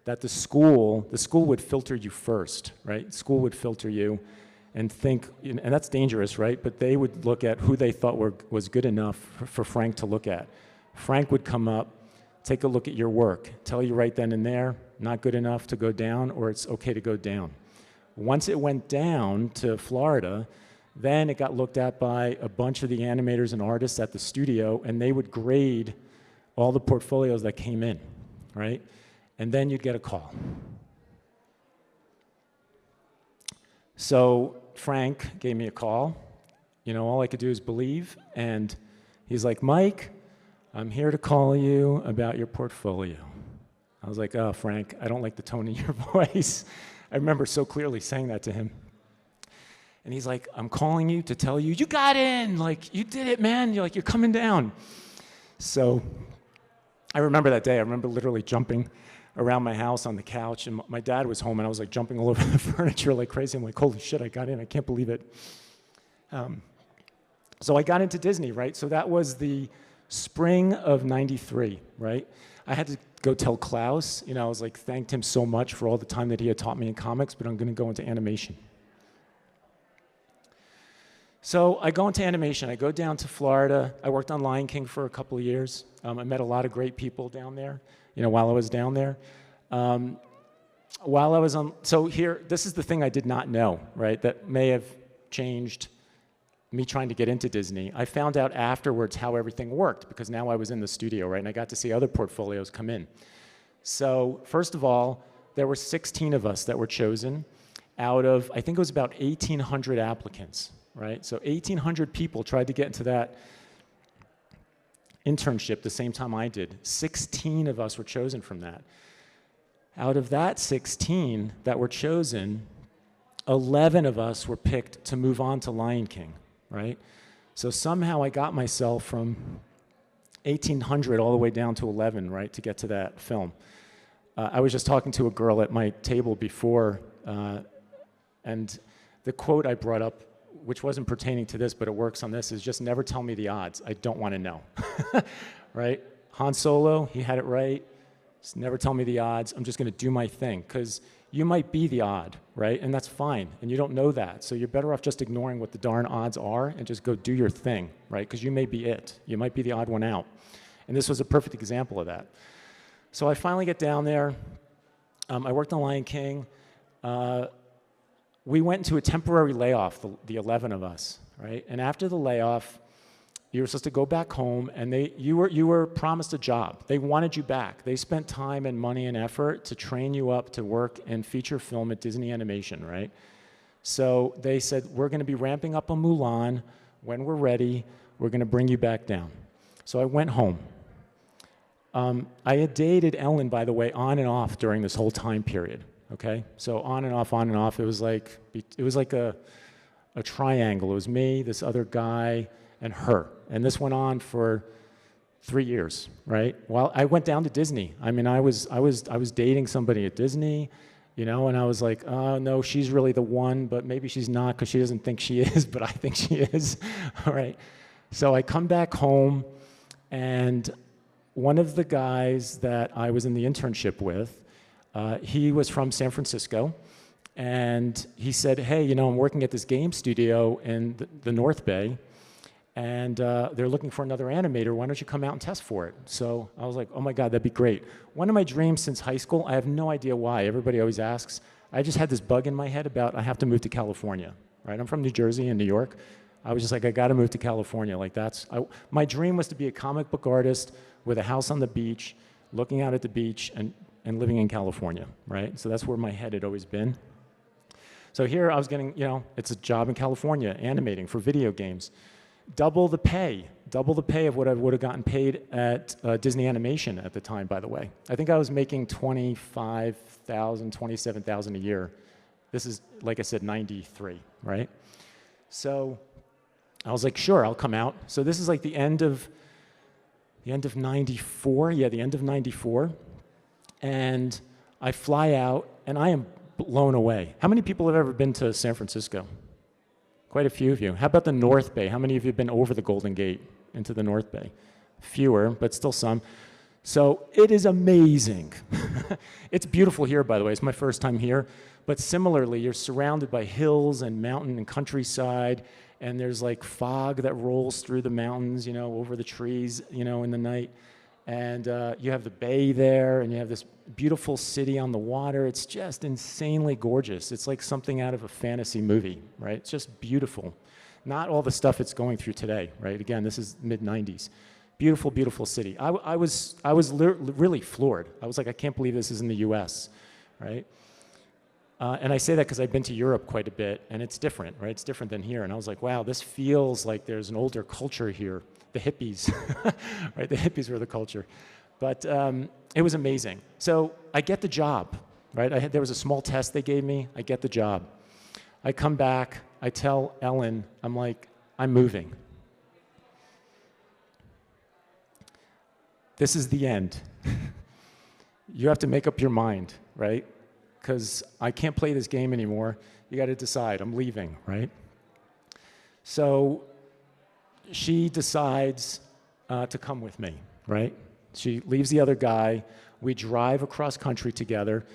that the school would filter you first, right? School would filter you and think, and that's dangerous, right? But they would look at who they thought was good enough for Frank to look at. Frank would come up, take a look at your work, tell you right then and there, not good enough to go down, or it's okay to go down. Once it went down to Florida, then it got looked at by a bunch of the animators and artists at the studio, and they would grade all the portfolios that came in, right? And then you'd get a call. So Frank gave me a call. You know, all I could do is believe, and he's like, Mike, I'm here to call you about your portfolio. I was like, oh, Frank, I don't like the tone in your voice. I remember so clearly saying that to him. And he's like, I'm calling you to tell you, you got in, like, you did it, man. You're coming down. So I remember that day. I remember literally jumping around my house on the couch, and my dad was home, and I was like jumping all over the furniture like crazy. I'm like, holy shit, I got in. I can't believe it. So I got into Disney, right? So that was the spring of 93, right? I had to go tell Klaus, you know, I was like, thanked him so much for all the time that he had taught me in comics, but I'm going to go into animation. So I go into animation. I go down to Florida. I worked on Lion King for a couple of years. I met a lot of great people down there, you know, while I was down there. While I was on, so here, this is the thing I did not know, right, that may have changed me trying to get into Disney. I found out afterwards how everything worked, because now I was in the studio, right, and I got to see other portfolios come in. So first of all, there were 16 of us that were chosen out of, I think it was about 1,800 applicants, right? So 1,800 people tried to get into that internship the same time I did. 16 of us were chosen from that. Out of that 16 that were chosen, 11 of us were picked to move on to Lion King, right? So somehow I got myself from 1,800 all the way down to 11, right, to get to that film. I was just talking to a girl at my table before, and the quote I brought up, which wasn't pertaining to this, but it works on this, is just never tell me the odds. I don't want to know, right? Han Solo, he had it right. Just never tell me the odds. I'm just going to do my thing, because you might be the odd, right? And that's fine, and you don't know that. So you're better off just ignoring what the darn odds are and just go do your thing, right? Because you may be it. You might be the odd one out. And this was a perfect example of that. So I finally get down there. I worked on Lion King. We went into a temporary layoff, the 11 of us, right? And after the layoff, you were supposed to go back home, and you were promised a job. They wanted you back. They spent time and money and effort to train you up to work in feature film at Disney Animation, right? So they said, we're going to be ramping up on Mulan. When we're ready, we're going to bring you back down. So I went home. I had dated Ellen, by the way, on and off during this whole time period. Okay, so on and off, on and off. It was like a triangle. It was me, this other guy, and her. And this went on for 3 years, right? While I went down to Disney. I mean, I was dating somebody at Disney, you know, and I was like, oh no, she's really the one, but maybe she's not because she doesn't think she is, but I think she is. All right. So I come back home, and one of the guys that I was in the internship with, he was from San Francisco, and he said, hey, you know, I'm working at this game studio in the North Bay, and they're looking for another animator. Why don't you come out and test for it? So I was like, oh my God, that'd be great. One of my dreams since high school, I have no idea why. Everybody always asks. I just had this bug in my head about I have to move to California, right? I'm from New Jersey and New York. I was just like, I got to move to California. Like my dream was to be a comic book artist with a house on the beach, looking out at the beach, and living in California, right? So that's where my head had always been. So here I was getting, you know, it's a job in California, animating for video games. Double the pay of what I would have gotten paid at Disney Animation at the time, by the way. I think I was making $25,000, $27,000 a year. This is, like I said, 93, right? So I was like, sure, I'll come out. So this is like the end of 94, yeah, the end of 94. And I fly out, and I am blown away. How many people have ever been to San Francisco? Quite a few of you. How about the North Bay? How many of you have been over the Golden Gate into the North Bay? Fewer, but still some. So it is amazing. It's beautiful here, by the way. It's my first time here. But similarly, you're surrounded by hills and mountain and countryside, and there's like fog that rolls through the mountains, you know, over the trees, you know, in the night. And you have the bay there, and you have this beautiful city on the water. It's just insanely gorgeous. It's like something out of a fantasy movie, right? It's just beautiful. Not all the stuff it's going through today, right? Again, this is mid-90s. Beautiful, beautiful city. I was really floored. I was like, I can't believe this is in the U.S., right? And I say that because I've been to Europe quite a bit, and it's different, right? It's different than here. And I was like, wow, this feels like there's an older culture here. The hippies, right? The hippies were the culture. But it was amazing. So I get the job, right? There was a small test they gave me. I get the job. I come back. I tell Ellen, I'm like, I'm moving. This is the end. You have to make up your mind, right? Because I can't play this game anymore. You got to decide. I'm leaving, right? So she decides to come with me, right? She leaves the other guy. We drive across country together.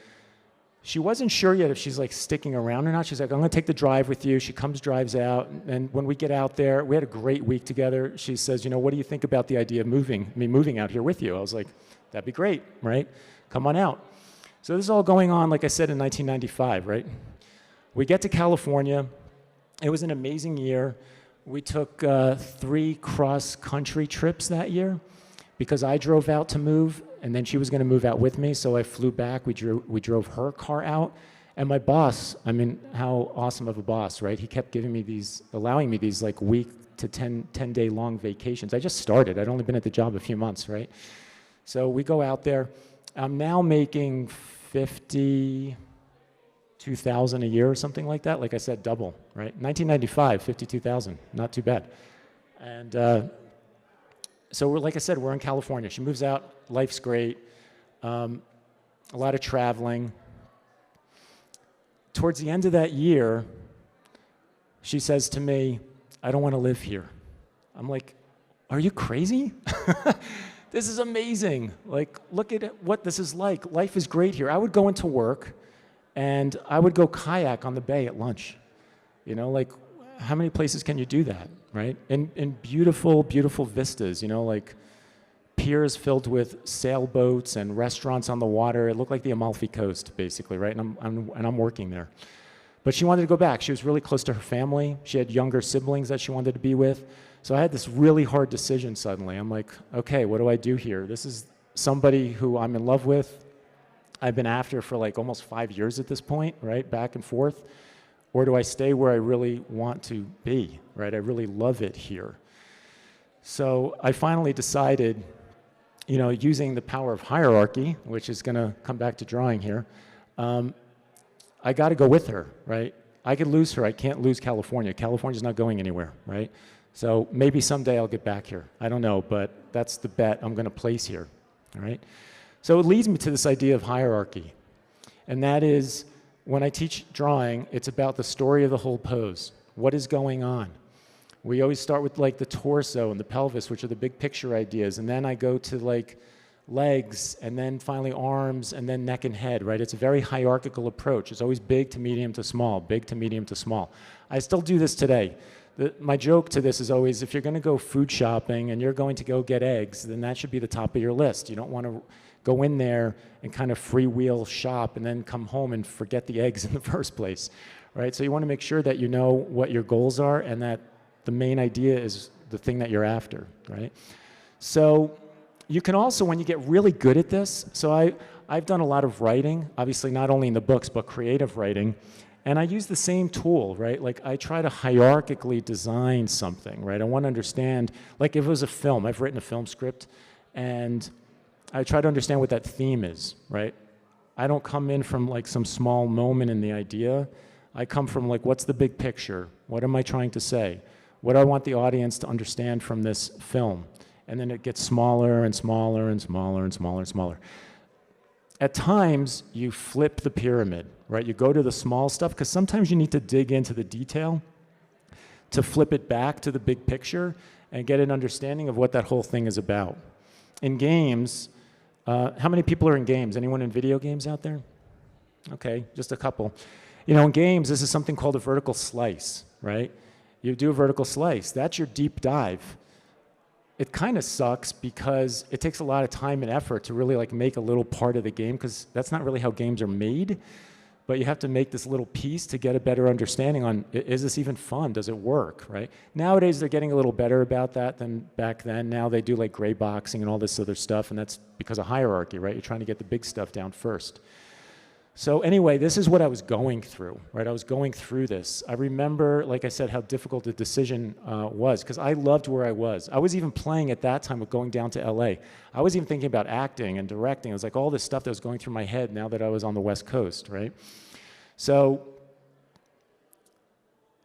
She wasn't sure yet if she's like sticking around or not. She's like, I'm going to take the drive with you. She comes, drives out. And when we get out there, we had a great week together. She says, you know, what do you think about the idea of moving out here with you? I was like, that'd be great, right? Come on out. So this is all going on, like I said, in 1995, right? We get to California. It was an amazing year. We took 3 cross-country trips that year because I drove out to move, and then she was going to move out with me, so I flew back. We drove her car out, and my boss, I mean, how awesome of a boss, right? He kept allowing me these like to 10-day long vacations. I just started. I'd only been at the job a few months, right? So we go out there. I'm now making 52,000 a year or something like that. Like I said, double, right? 1995, 52,000, not too bad. And so like I said, we're in California. She moves out, life's great, a lot of traveling. Towards the end of that year, she says to me, I don't want to live here. I'm like, are you crazy? This is amazing. Like, look at what this is like. Life is great here. I would go into work and I would go kayak on the bay at lunch. You know, like, how many places can you do that, right? In beautiful, beautiful vistas, you know, like piers filled with sailboats and restaurants on the water. It looked like the Amalfi Coast, basically, right? And I'm working there. But she wanted to go back. She was really close to her family. She had younger siblings that she wanted to be with. So I had this really hard decision suddenly. I'm like, okay, what do I do here? This is somebody who I'm in love with. I've been after for like almost 5 years at this point, right? Back and forth. Or do I stay where I really want to be, right? I really love it here. So I finally decided, you know, using the power of hierarchy, which is going to come back to drawing here, I got to go with her, right? I could lose her. I can't lose California. California's not going anywhere, right? So maybe someday I'll get back here. I don't know, but that's the bet I'm going to place here, all right? So it leads me to this idea of hierarchy, and that is, when I teach drawing, it's about the story of the whole pose. What is going on? We always start with like the torso and the pelvis, which are the big picture ideas, and then I go to like legs, and then finally arms, and then neck and head, right? It's a very hierarchical approach. It's always big to medium to small, big to medium to small. I still do this today. My joke to this is always, if you're going to go food shopping and you're going to go get eggs, then that should be the top of your list. You don't want to go in there and kind of freewheel shop and then come home and forget the eggs in the first place, right? So you want to make sure that you know what your goals are and that the main idea is the thing that you're after, right? So you can also, when you get really good at this, so I've done a lot of writing, obviously not only in the books, but creative writing, and I use the same tool, right? Like I try to hierarchically design something, right? I want to understand, like if it was a film, I've written a film script, and I try to understand what that theme is, right? I don't come in from like some small moment in the idea. I come from like, what's the big picture? What am I trying to say? What do I want the audience to understand from this film? And then it gets smaller and smaller and smaller and smaller and smaller. At times, you flip the pyramid, right? You go to the small stuff, because sometimes you need to dig into the detail to flip it back to the big picture and get an understanding of what that whole thing is about. In games, how many people are in games? Anyone in video games out there? Okay, just a couple. You know, in games, this is something called a vertical slice, right? You do a vertical slice. That's your deep dive. It kind of sucks because it takes a lot of time and effort to really like make a little part of the game, because that's not really how games are made. But you have to make this little piece to get a better understanding on, is this even fun? Does it work, right? Nowadays, they're getting a little better about that than back then. Now they do like gray boxing and all this other stuff, and that's because of hierarchy, right? You're trying to get the big stuff down first. So anyway, this is what I was going through, right? I was going through this. I remember, like I said, how difficult the decision was, because I loved where I was. I was even playing at that time with going down to LA. I was even thinking about acting and directing. It was like all this stuff that was going through my head now that I was on the West Coast, right? So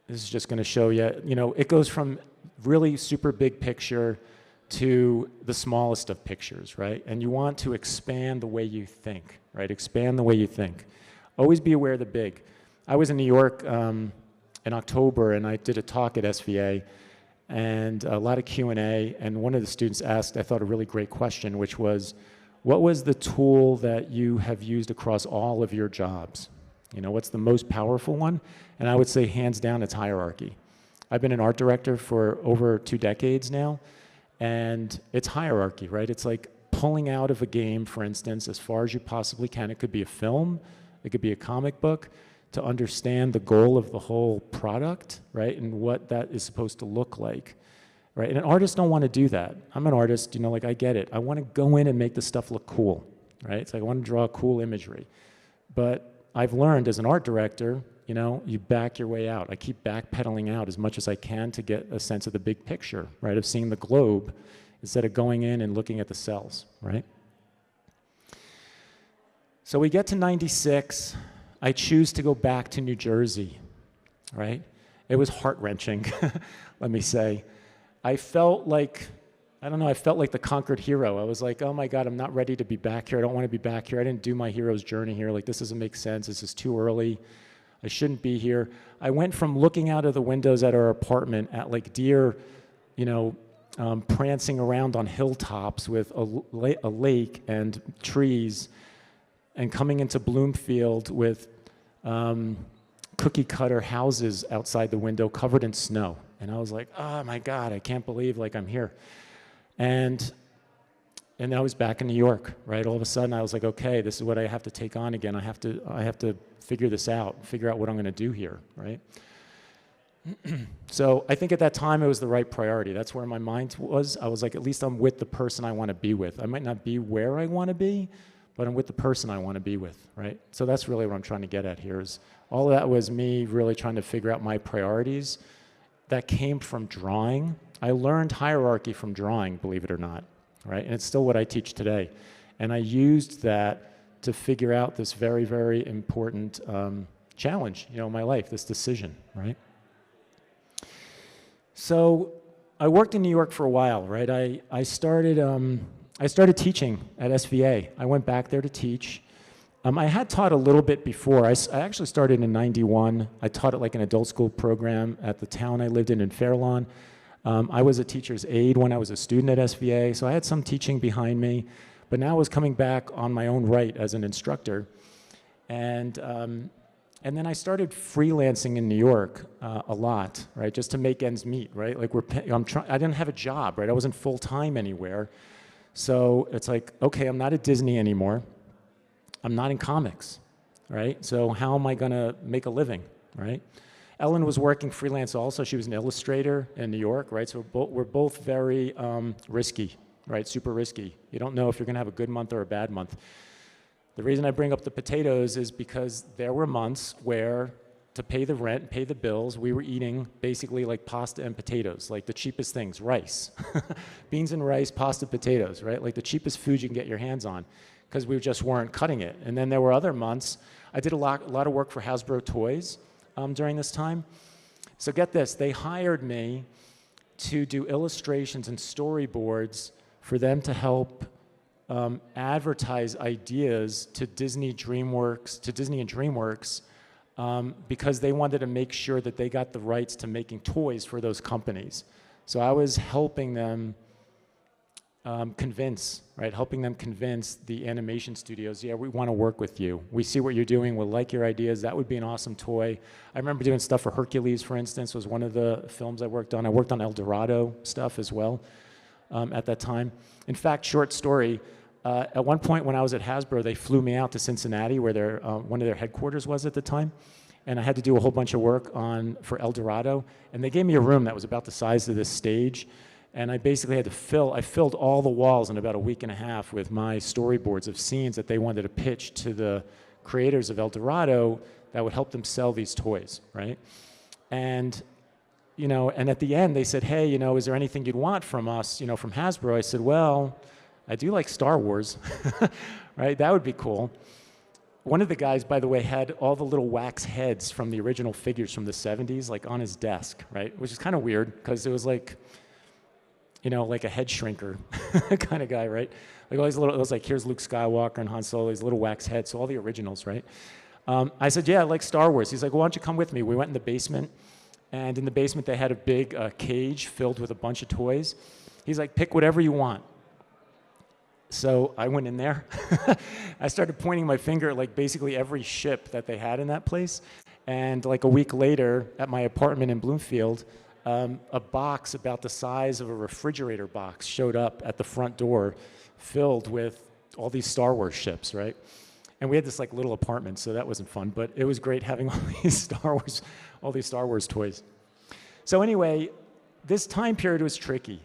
this is just going to show you, you know, it goes from really super big picture to the smallest of pictures, right? And you want to expand the way you think, right? Expand the way you think. Always be aware of the big. I was in New York in October, and I did a talk at SVA, and a lot of Q&A, and one of the students asked, I thought, a really great question, which was, what was the tool that you have used across all of your jobs? You know, what's the most powerful one? And I would say, hands down, it's hierarchy. I've been an art director for over 2 decades now, and it's hierarchy, right? It's like pulling out of a game, for instance, as far as you possibly can. It could be a film, it could be a comic book, to understand the goal of the whole product, right? And what that is supposed to look like, right? And artists don't want to do that. I'm an artist, you know, like I get it. I want to go in and make the stuff look cool, right? It's like I want to draw cool imagery. But I've learned as an art director, you know, you back your way out. I keep backpedaling out as much as I can to get a sense of the big picture, right, of seeing the globe instead of going in and looking at the cells, right? So we get to 96. I choose to go back to New Jersey, right? It was heart-wrenching, let me say. I felt like, I don't know, I felt like the conquered hero. I was like, oh my God, I'm not ready to be back here. I don't want to be back here. I didn't do my hero's journey here. Like, this doesn't make sense. This is too early. I shouldn't be here. I went from looking out of the windows at our apartment at like deer, you know, prancing around on hilltops with a lake and trees, and coming into Bloomfield with cookie cutter houses outside the window covered in snow. And I was like, oh my God, I can't believe like I'm here. And I was back in New York, right? All of a sudden I was like, okay, this is what I have to take on again. I have to figure this out, figure out what I'm gonna do here, right? So I think at that time it was the right priority. That's where my mind was. I was like, at least I'm with the person I wanna be with. I might not be where I wanna be, but I'm with the person I want to be with, right? So that's really what I'm trying to get at here is all of that was me really trying to figure out my priorities that came from drawing. I learned hierarchy from drawing, believe it or not, right? And it's still what I teach today. And I used that to figure out this very, very important challenge, you know, in my life, this decision, right? So I worked in New York for a while, right? I started teaching at SVA. I went back there to teach. I had taught a little bit before. I actually started in '91. I taught at like an adult school program at the town I lived in Fairlawn. I was a teacher's aide when I was a student at SVA, so I had some teaching behind me, but now I was coming back on my own right as an instructor. And then I started freelancing in New York a lot, right, just to make ends meet, right? Like I didn't have a job, right? I wasn't full-time anywhere. So it's like, okay, I'm not at Disney anymore. I'm not in comics, right? So how am I gonna make a living, right? Ellen was working freelance also. She was an illustrator in New York, right? So we're both very risky, right? Super risky. You don't know if you're gonna have a good month or a bad month. The reason I bring up the potatoes is because there were months where to pay the rent, pay the bills, we were eating basically like pasta and potatoes, like the cheapest things, rice. Beans and rice, pasta, potatoes, right? Like the cheapest food you can get your hands on, because we just weren't cutting it. And then there were other months, I did a lot of work for Hasbro Toys during this time. So get this, they hired me to do illustrations and storyboards for them to help advertise ideas to Disney and DreamWorks, because they wanted to make sure that they got the rights to making toys for those companies. So I was helping them convince the animation studios, yeah, we want to work with you. We see what you're doing, we'll like your ideas, that would be an awesome toy. I remember doing stuff for Hercules, for instance, was one of the films I worked on. I worked on El Dorado stuff as well at that time. In fact, short story, at one point when I was at Hasbro, they flew me out to Cincinnati where one of their headquarters was at the time. And I had to do a whole bunch of work for El Dorado. And they gave me a room that was about the size of this stage. And I basically had to I filled all the walls in about a week and a half with my storyboards of scenes that they wanted to pitch to the creators of El Dorado that would help them sell these toys, right? And, you know, and at the end they said, hey, you know, is there anything you'd want from us, you know, from Hasbro? I said, well, I do like Star Wars, right? That would be cool. One of the guys, by the way, had all the little wax heads from the original figures from the 70s, like on his desk, right? Which is kind of weird, because it was like, you know, like a head shrinker kind of guy, right? Like all these little, it was like, here's Luke Skywalker and Han Solo, these little wax heads, so all the originals, right? I said, yeah, I like Star Wars. He's like, well, why don't you come with me? We went in the basement, and in the basement they had a big cage filled with a bunch of toys. He's like, pick whatever you want. So I went in there. I started pointing my finger at like basically every ship that they had in that place. And like a week later at my apartment in Bloomfield, a box about the size of a refrigerator box showed up at the front door filled with all these Star Wars ships, right? And we had this like little apartment, so that wasn't fun, but it was great having all these Star Wars toys. So anyway, this time period was tricky.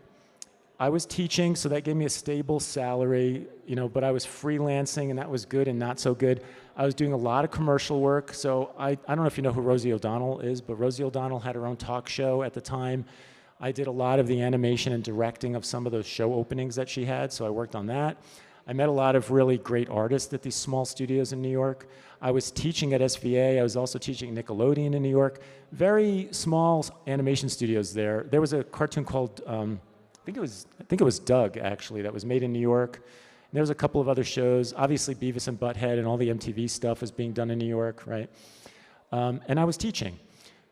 I was teaching, so that gave me a stable salary, you know, but I was freelancing, and that was good and not so good. I was doing a lot of commercial work, so I don't know if you know who Rosie O'Donnell is, but Rosie O'Donnell had her own talk show at the time. I did a lot of the animation and directing of some of those show openings that she had, so I worked on that. I met a lot of really great artists at these small studios in New York. I was teaching at SVA. I was also teaching at Nickelodeon in New York. Very small animation studios there. There was a cartoon called, I think it was Doug, actually, that was made in New York. And there was a couple of other shows. Obviously, Beavis and Butthead and all the MTV stuff was being done in New York, right? And I was teaching.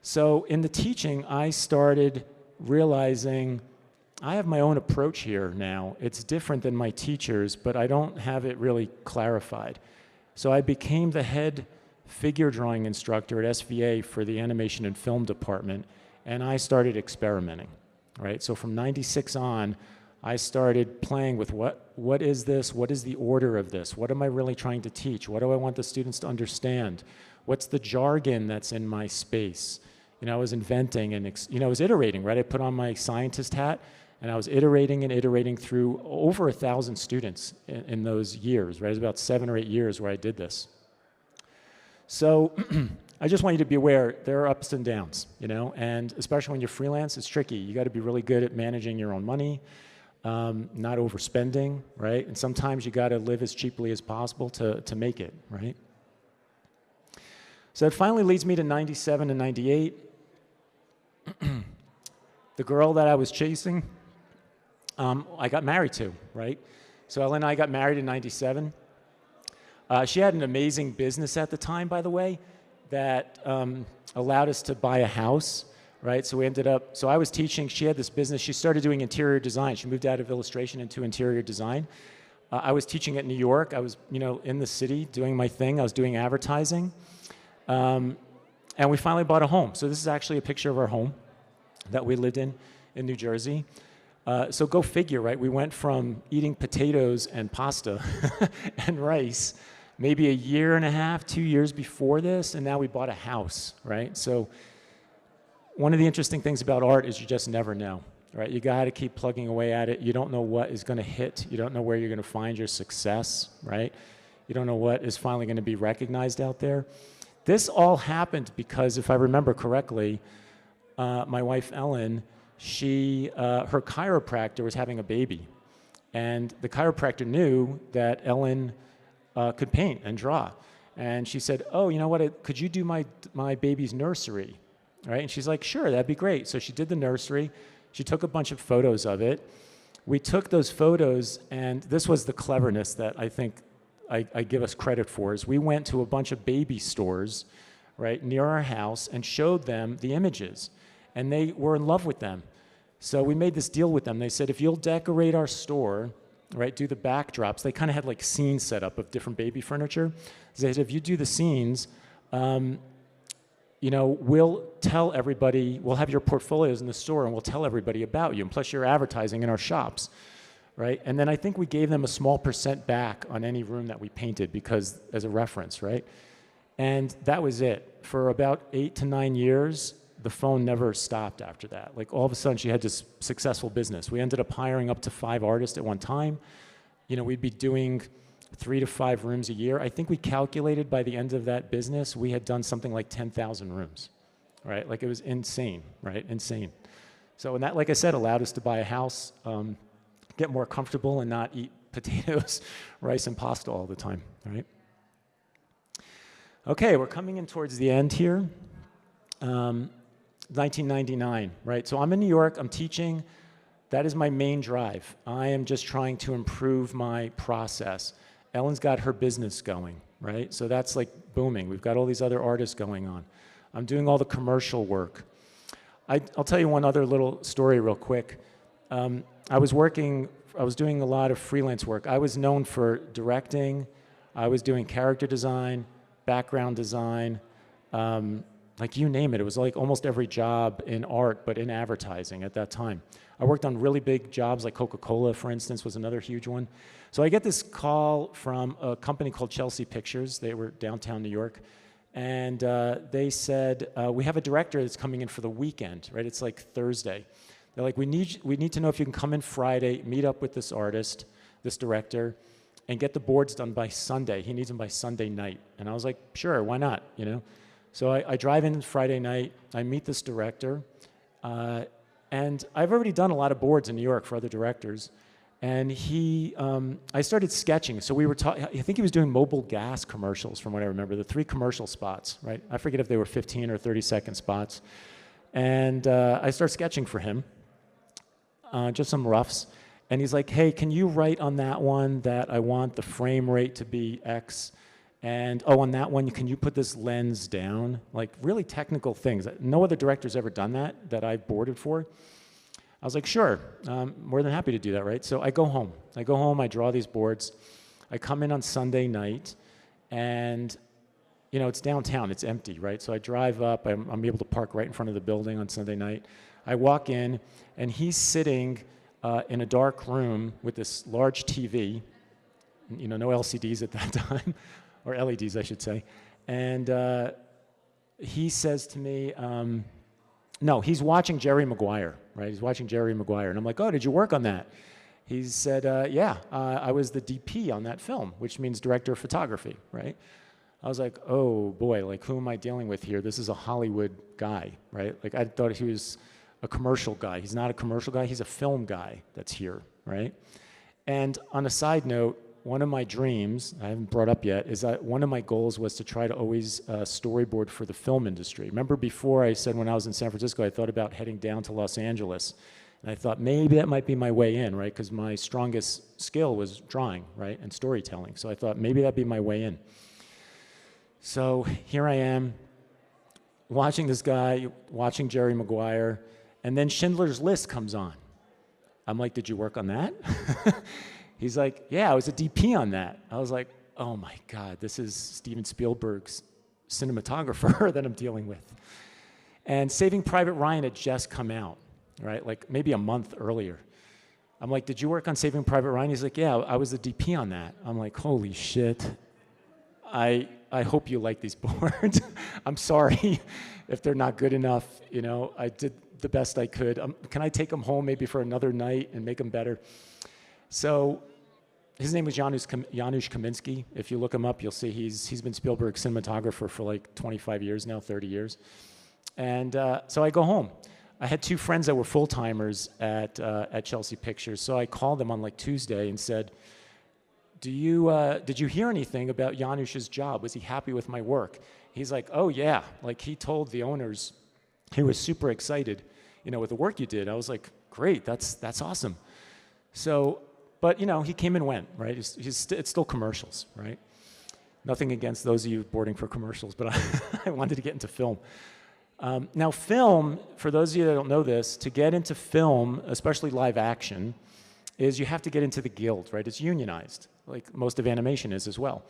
So in the teaching, I started realizing I have my own approach here now. It's different than my teachers, but I don't have it really clarified. So I became the head figure drawing instructor at SVA for the animation and film department, and I started experimenting, right? So from 96 on, I started playing with what is this? What is the order of this? What am I really trying to teach? What do I want the students to understand? What's the jargon that's in my space? You know, I was inventing and, I was iterating, right? I put on my scientist hat, and I was iterating and iterating through over 1,000 students in those years, right? It was about 7 or 8 years where I did this. So I just want you to be aware, there are ups and downs, you know, and especially when you're freelance, it's tricky. You got to be really good at managing your own money, not overspending, right? And sometimes you got to live as cheaply as possible to make it, right? So it finally leads me to 97 and 98. The girl that I was chasing, I got married to, right? So Ellen and I got married in 97. She had an amazing business at the time, by the way, that allowed us to buy a house, right? So we ended up, so I was teaching, she had this business, she started doing interior design. She moved out of illustration into interior design. I was teaching at New York. I was, you know, in the city doing my thing. I was doing advertising. And we finally bought a home. So this is actually a picture of our home that we lived in New Jersey. So go figure, right? We went from eating potatoes and pasta and rice maybe a year and a half, 2 years before this, and now we bought a house, right? So one of the interesting things about art is you just never know, right? You got to keep plugging away at it. You don't know what is going to hit. You don't know where you're going to find your success, right? You don't know what is finally going to be recognized out there. This all happened because, if I remember correctly, my wife Ellen, her chiropractor was having a baby, and the chiropractor knew that Ellen could paint and draw, and she said, "Oh, you know what? Could you do my baby's nursery?" Right? And she's like, "Sure, that'd be great." So she did the nursery. She took a bunch of photos of it. We took those photos, and this was the cleverness that I think I give us credit for, is we went to a bunch of baby stores, right, near our house and showed them the images, and they were in love with them. So we made this deal with them. They said, if you'll decorate our store, right, do the backdrops. They kind of had like scenes set up of different baby furniture. They said, if you do the scenes, you know, we'll tell everybody, we'll have your portfolios in the store, and we'll tell everybody about you, and plus you're advertising in our shops. Right? And then I think we gave them a small % back on any room that we painted, because as a reference, right? And that was it. For about 8 to 9 years, the phone never stopped after that. Like all of a sudden she had this successful business. We ended up hiring up to 5 artists at one time. You know, we'd be doing 3 to 5 rooms a year. I think we calculated by the end of that business, we had done something like 10,000 rooms, right? Like it was insane, right? Insane. So, and that, like I said, allowed us to buy a house, get more comfortable and not eat potatoes, rice, and pasta all the time, right? Okay, we're coming in towards the end here. 1999, right? So I'm in New York, I'm teaching. That is my main drive. I am just trying to improve my process. Ellen's got her business going, right? So that's like booming. We've got all these other artists going on. I'm doing all the commercial work. I'll tell you one other little story real quick. I was doing a lot of freelance work. I was known for directing. I was doing character design, background design, like you name it. It was like almost every job in art, but in advertising at that time. I worked on really big jobs, like Coca-Cola, for instance, was another huge one. So I get this call from a company called Chelsea Pictures. They were downtown New York. And they said, we have a director that's coming in for the weekend, right? It's like Thursday. They're like, we need to know if you can come in Friday, meet up with this artist, this director, and get the boards done by Sunday. He needs them by Sunday night. And I was like, sure, why not, you know? So I drive in Friday night, I meet this director, and I've already done a lot of boards in New York for other directors. And I started sketching. So we were talking, I think he was doing mobile gas commercials from what I remember, the 3 commercial spots, right? I forget if they were 15 or 30-second spots. And I started sketching for him, just some roughs. And he's like, hey, can you write on that one that I want the frame rate to be X? And, oh, on that one, can you put this lens down? Like, really technical things. No other director's ever done that I've boarded for. I was like, sure, more than happy to do that, right? So I go home. I draw these boards. I come in on Sunday night, and, you know, it's downtown. It's empty, right? So I drive up. I'm able to park right in front of the building on Sunday night. I walk in, and he's sitting in a dark room with this large TV, you know, no LCDs at that time, or LEDs, I should say. And he says to me, no, he's watching Jerry Maguire, right? He's watching Jerry Maguire. And I'm like, oh, did you work on that? He said, yeah, I was the DP on that film, which means director of photography, right? I was like, oh boy, like who am I dealing with here? This is a Hollywood guy, right? Like I thought he was a commercial guy. He's not a commercial guy, he's a film guy that's here, right? And on a side note, one of my dreams, I haven't brought up yet, is that one of my goals was to try to always storyboard for the film industry. Remember before I said when I was in San Francisco, I thought about heading down to Los Angeles. And I thought maybe that might be my way in, right? Because my strongest skill was drawing, right? And storytelling. So I thought maybe that'd be my way in. So here I am, watching this guy, watching Jerry Maguire, and then Schindler's List comes on. I'm like, did you work on that? He's like, yeah, I was a DP on that. I was like, oh my God, this is Steven Spielberg's cinematographer that I'm dealing with. And Saving Private Ryan had just come out, right? Like maybe a month earlier. I'm like, did you work on Saving Private Ryan? He's like, yeah, I was the DP on that. I'm like, holy shit. I hope you like these boards. I'm sorry if they're not good enough. You know, I did the best I could. Can I take them home maybe for another night and make them better? So his name was Janusz Kaminski. If you look him up, you'll see he's been Spielberg's cinematographer for like 25 years now, 30 years. And so I go home. I had 2 friends that were full-timers at Chelsea Pictures, so I called them on like Tuesday and said, did you hear anything about Janusz's job? Was he happy with my work? He's like, oh yeah, like he told the owners he was super excited, you know, with the work you did. I was like, great, that's awesome. So, but you know, he came and went, right? It's still commercials, right? Nothing against those of you boarding for commercials, but I wanted to get into film. Now film, for those of you that don't know this, to get into film, especially live action, is you have to get into the guild, right? It's unionized, like most of animation is as well.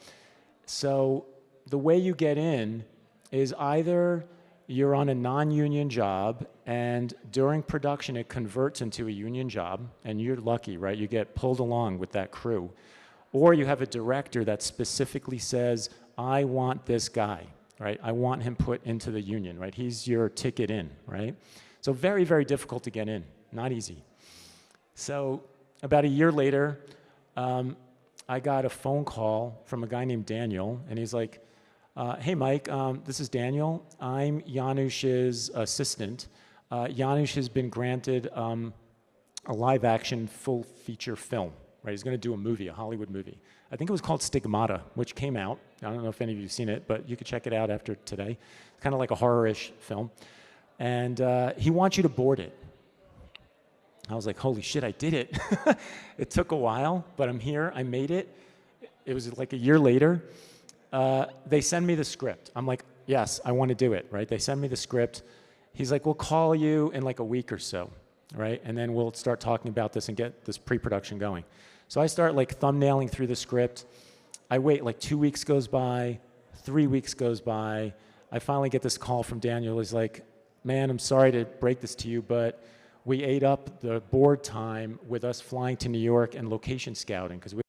So the way you get in is either you're on a non-union job and during production it converts into a union job and you're lucky, right? You get pulled along with that crew. Or you have a director that specifically says, I want this guy, right? I want him put into the union, right? He's your ticket in, right? So very, very difficult to get in, not easy. So about a year later, I got a phone call from a guy named Daniel, and he's like, hey Mike, this is Daniel. I'm Janusz's assistant. Janusz has been granted a live action full feature film, right? He's gonna do a movie, a Hollywood movie. I think it was called Stigmata, which came out. I don't know if any of you have seen it, but you could check it out after today. It's kind of like a horror-ish film. And he wants you to board it. I was like, holy shit, I did it. It took a while, but I'm here, I made it. It was like a year later. They send me the script. I'm like, yes, I want to do it, right? They send me the script. He's like, we'll call you in like a week or so, right? And then we'll start talking about this and get this pre-production going. So I start like thumbnailing through the script. I wait, like 2 weeks goes by, 3 weeks goes by. I finally get this call from Daniel. He's like, man, I'm sorry to break this to you, but we ate up the board time with us flying to New York and location scouting because we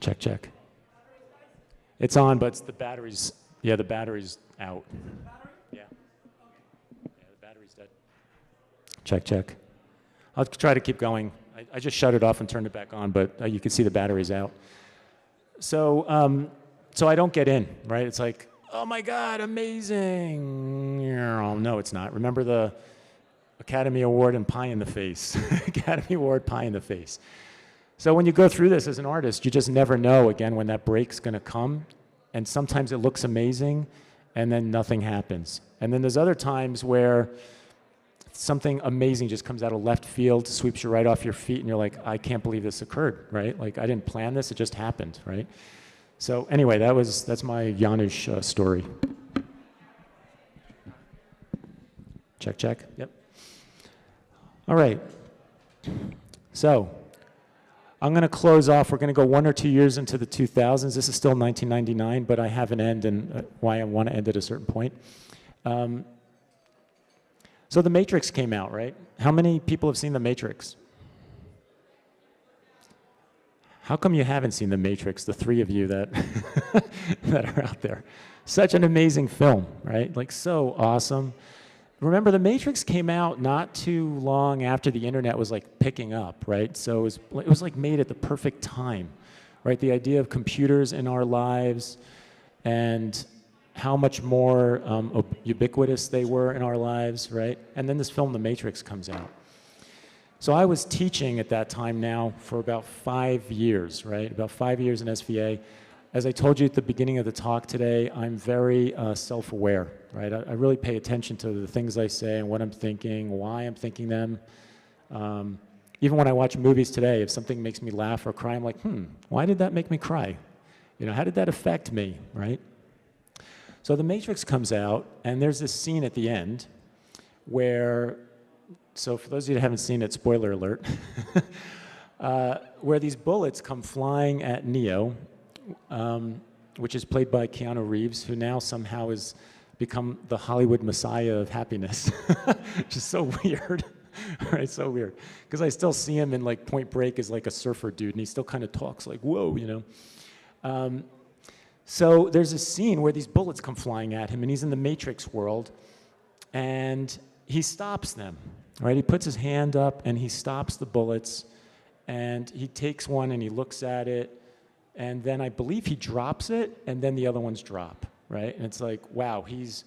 Check, check. It's on, but it's the battery's, yeah, the battery's out. Yeah. Yeah, the battery's dead. Check, check. I'll try to keep going. I just shut it off and turned it back on, but you can see the battery's out. So, so I don't get in, right? It's like, oh my God, amazing. No, it's not. Remember the Academy Award and pie in the face. Academy Award, pie in the face. So when you go through this as an artist, you just never know, again, when that break's going to come. And sometimes it looks amazing, and then nothing happens. And then there's other times where something amazing just comes out of left field, sweeps you right off your feet, and you're like, I can't believe this occurred, right? Like, I didn't plan this, it just happened, right? So anyway, that's my Janusz story. Check, check, yep. All right, so I'm going to close off. We're going to go 1 or 2 years into the 2000s. This is still 1999, but I have an end and why I want to end at a certain point. So The Matrix came out, right? How many people have seen The Matrix? How come you haven't seen The Matrix, the three of you that, that are out there? Such an amazing film, right? Like, so awesome. Remember, The Matrix came out not too long after the internet was like picking up, right? So it was like made at the perfect time, right? The idea of computers in our lives and how much more ubiquitous they were in our lives, right? And then this film, The Matrix, comes out. So I was teaching at that time now for about 5 years, right? About 5 years in SVA. As I told you at the beginning of the talk today, I'm very self-aware, right? I really pay attention to the things I say and what I'm thinking, why I'm thinking them. Even when I watch movies today, if something makes me laugh or cry, I'm like, why did that make me cry? You know, how did that affect me, right? So The Matrix comes out, and there's this scene at the end where, so for those of you that haven't seen it, spoiler alert, where these bullets come flying at Neo, which is played by Keanu Reeves, who now somehow has become the Hollywood messiah of happiness, which is so weird, right? So weird, because I still see him in like Point Break as like a surfer dude, and he still kind of talks like, whoa, you know? So there's a scene where these bullets come flying at him, and he's in the Matrix world, and he stops them, right? He puts his hand up, and he stops the bullets, and he takes one, and he looks at it, and then I believe he drops it, and then the other ones drop, right? And it's like, wow, he's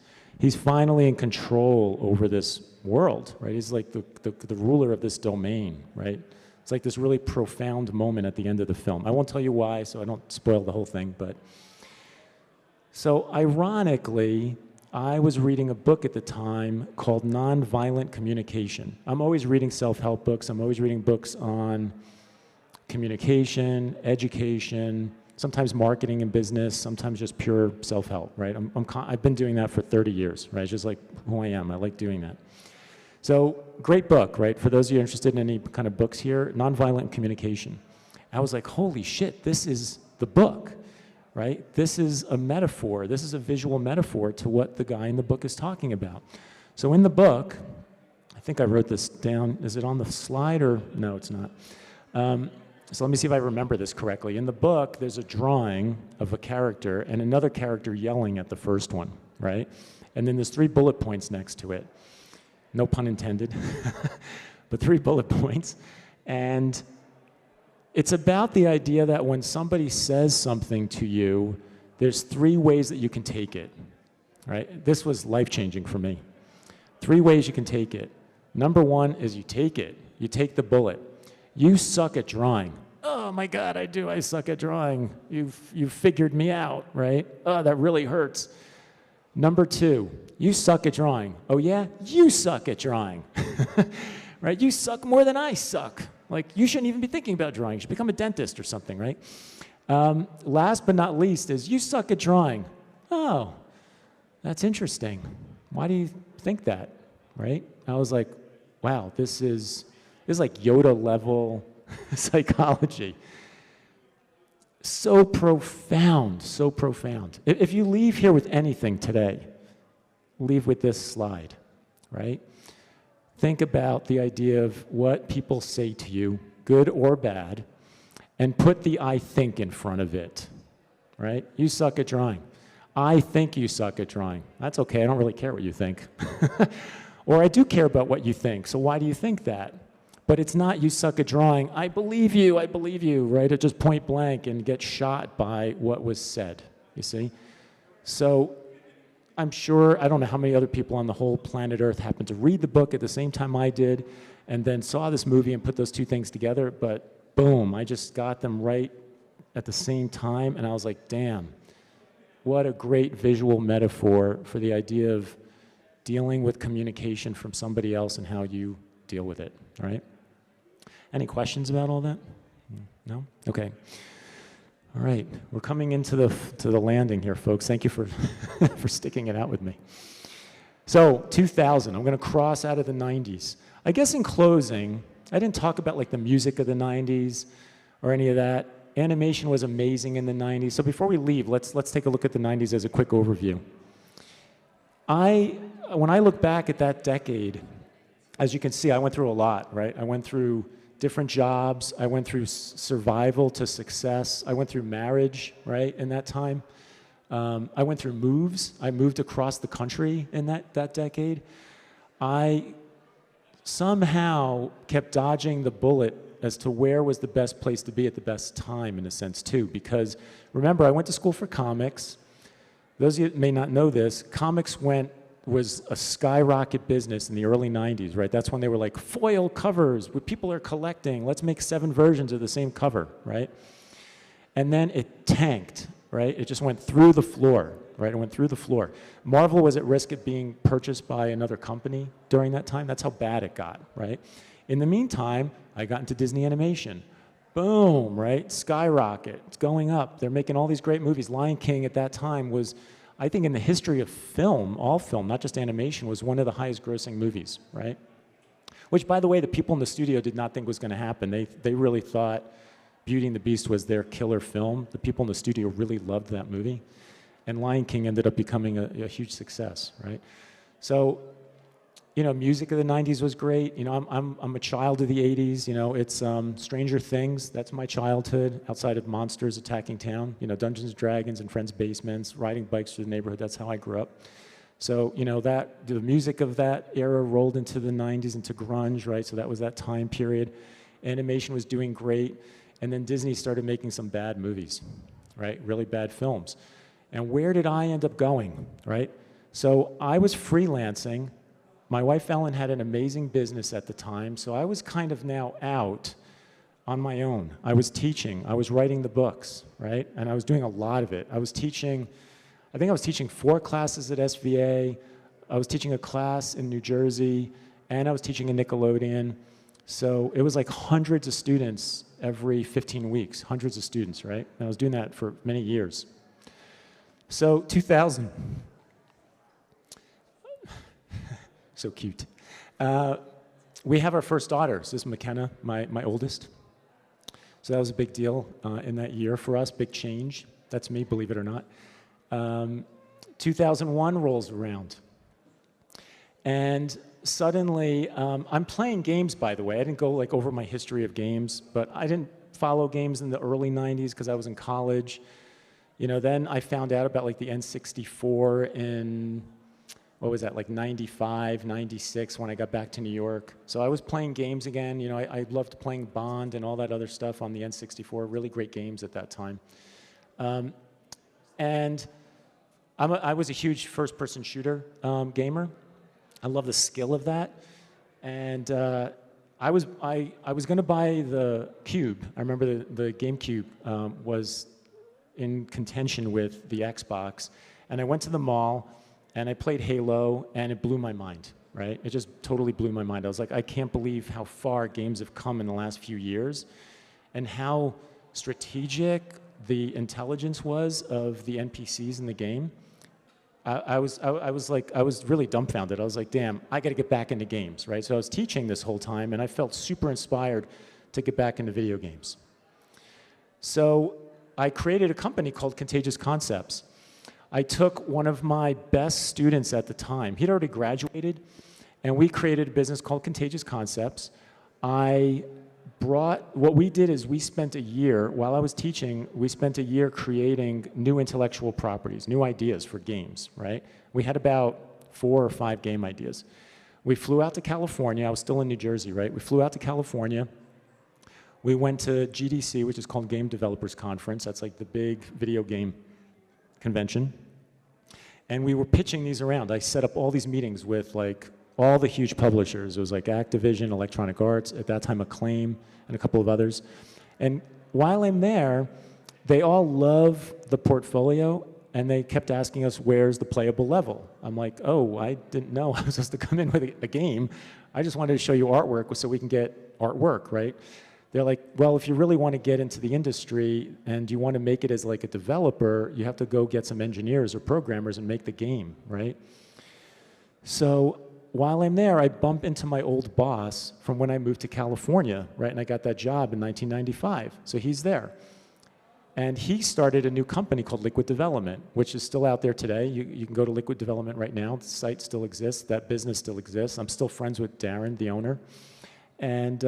finally in control over this world, right? He's like the ruler of this domain, right? It's like this really profound moment at the end of the film. I won't tell you why, so I don't spoil the whole thing, but... So ironically, I was reading a book at the time called Nonviolent Communication. I'm always reading self-help books. I'm always reading books on communication, education, sometimes marketing and business, sometimes just pure self-help, right? I've been doing that for 30 years, right? It's just like who I am. I like doing that. So great book, right? For those of you interested in any kind of books here, Nonviolent Communication. I was like, holy shit, this is the book, right? This is a metaphor. This is a visual metaphor to what the guy in the book is talking about. So in the book, I think I wrote this down. Is it on the slide or? No, it's not. So let me see if I remember this correctly. In the book, there's a drawing of a character and another character yelling at the first one, right? And then there's 3 bullet points next to it. No pun intended, but 3 bullet points. And it's about the idea that when somebody says something to you, there's 3 ways that you can take it, right? This was life-changing for me. 3 ways you can take it. Number 1 is you take it. You take the bullet. You suck at drawing. Oh my God, I do. I suck at drawing. You've figured me out, right? Oh, that really hurts. Number 2, you suck at drawing. Oh yeah? You suck at drawing. Right? You suck more than I suck. Like, you shouldn't even be thinking about drawing. You should become a dentist or something, right? Last but not least is you suck at drawing. Oh, that's interesting. Why do you think that, right? I was like, wow, this is like Yoda-level psychology. So profound, so profound. If you leave here with anything today, leave with this slide, right? Think about the idea of what people say to you, good or bad, and put the I think in front of it, right? You suck at drawing. I think you suck at drawing. That's okay, I don't really care what you think. Or I do care about what you think, so why do you think that? But it's not you suck at drawing, I believe you, right? It just point blank and get shot by what was said, you see? So I'm sure, I don't know how many other people on the whole planet Earth happened to read the book at the same time I did, and then saw this movie and put those two things together, but boom, I just got them right at the same time, and I was like, damn, what a great visual metaphor for the idea of dealing with communication from somebody else and how you deal with it, right? Any questions about all that? No? Okay. All right, we're coming into the landing here, folks. Thank you for, for sticking it out with me. So, 2000, I'm gonna cross out of the 90s. I guess in closing, I didn't talk about like the music of the 90s or any of that. Animation was amazing in the 90s. So before we leave, let's take a look at the 90s as a quick overview. When I look back at that decade, as you can see, I went through a lot, right? I went through different jobs. I went through survival to success. I went through marriage, right, in that time. I went through moves. I moved across the country in that decade. I somehow kept dodging the bullet as to where was the best place to be at the best time, in a sense, too. Because, remember, I went to school for comics. Those of you that may not know this, comics was a skyrocket business in the early 90s, right? That's when they were like, foil covers, what people are collecting. Let's make 7 versions of the same cover, right? And then it tanked, right? It just went through the floor, right? It went through the floor. Marvel was at risk of being purchased by another company during that time. That's how bad it got, right? In the meantime, I got into Disney animation. Boom, right? Skyrocket. It's going up. They're making all these great movies. Lion King at that time was, I think in the history of film, all film, not just animation, was one of the highest grossing movies, right? Which, by the way, the people in the studio did not think was going to happen. They really thought Beauty and the Beast was their killer film. The people in the studio really loved that movie. And Lion King ended up becoming a huge success, right? So, you know, music of the 90s was great. You know, I'm a child of the 80s. You know, it's Stranger Things. That's my childhood, outside of monsters attacking town. You know, Dungeons and Dragons and friends' basements, riding bikes through the neighborhood. That's how I grew up. So, you know, the music of that era rolled into the 90s, into grunge, right? So that was that time period. Animation was doing great. And then Disney started making some bad movies, right? Really bad films. And where did I end up going, right? So I was freelancing. My wife Ellen had an amazing business at the time, so I was kind of now out on my own. I was teaching, I was writing the books, right? And I was doing a lot of it. I think I was teaching 4 classes at SVA, I was teaching a class in New Jersey, and I was teaching in Nickelodeon. So it was like hundreds of students every 15 weeks, hundreds of students, right? And I was doing that for many years. So 2000. So cute. We have our first daughter. So this is McKenna, my oldest. So that was a big deal in that year for us, big change. That's me, believe it or not. 2001 rolls around. And suddenly, I'm playing games, by the way. I didn't go like over my history of games, but I didn't follow games in the early 90s because I was in college. You know, then I found out about like the N64 in, what was that, like 95, 96 when I got back to New York. So I was playing games again. You know, I loved playing Bond and all that other stuff on the N64, really great games at that time. And I was a huge first-person shooter gamer. I love the skill of that. And I was going to buy the Cube. I remember the GameCube was in contention with the Xbox. And I went to the mall, and I played Halo, and it blew my mind, right? It just totally blew my mind. I was like, I can't believe how far games have come in the last few years and how strategic the intelligence was of the NPCs in the game. I was really dumbfounded. I was like, damn, I got to get back into games, right? So I was teaching this whole time, and I felt super inspired to get back into video games. So I created a company called Contagious Concepts. I took one of my best students at the time. He'd already graduated, and we created a business called Contagious Concepts. I what we did is we spent a year, while I was teaching, we spent a year creating new intellectual properties, new ideas for games, right? We had about 4 or 5 game ideas. We flew out to California. I was still in New Jersey, right? We flew out to California. We went to GDC, which is called Game Developers Conference. That's like the big video game convention. And we were pitching these around. I set up all these meetings with like all the huge publishers. It was like Activision, Electronic Arts, at that time Acclaim, and a couple of others. And while I'm there, they all love the portfolio, and they kept asking us, where's the playable level? I'm like, oh, I didn't know I was supposed to come in with a game. I just wanted to show you artwork so we can get artwork, right? They're like, well, if you really want to get into the industry and you want to make it as like a developer, you have to go get some engineers or programmers and make the game, right? So while I'm there, I bump into my old boss from when I moved to California, right? And I got that job in 1995. So he's there. And he started a new company called Liquid Development, which is still out there today. You can go to Liquid Development right now. The site still exists. That business still exists. I'm still friends with Darren, the owner. And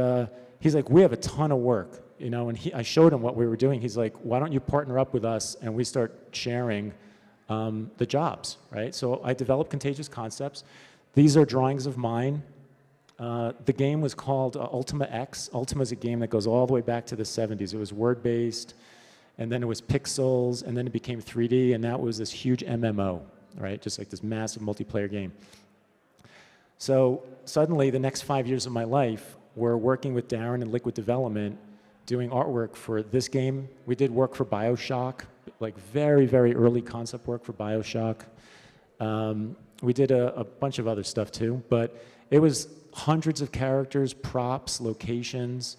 he's like, we have a ton of work, you know, and I showed him what we were doing. He's like, why don't you partner up with us and we start sharing the jobs, right? So I developed Contagious Concepts. These are drawings of mine. The game was called Ultima X. Ultima is a game that goes all the way back to the 70s. It was word-based, and then it was pixels, and then it became 3D, and that was this huge MMO, right? Just like this massive multiplayer game. So suddenly, the next 5 years of my life, we're working with Darren in Liquid Development, doing artwork for this game. We did work for BioShock, like very, very early concept work for BioShock. We did a bunch of other stuff too, but it was hundreds of characters, props, locations,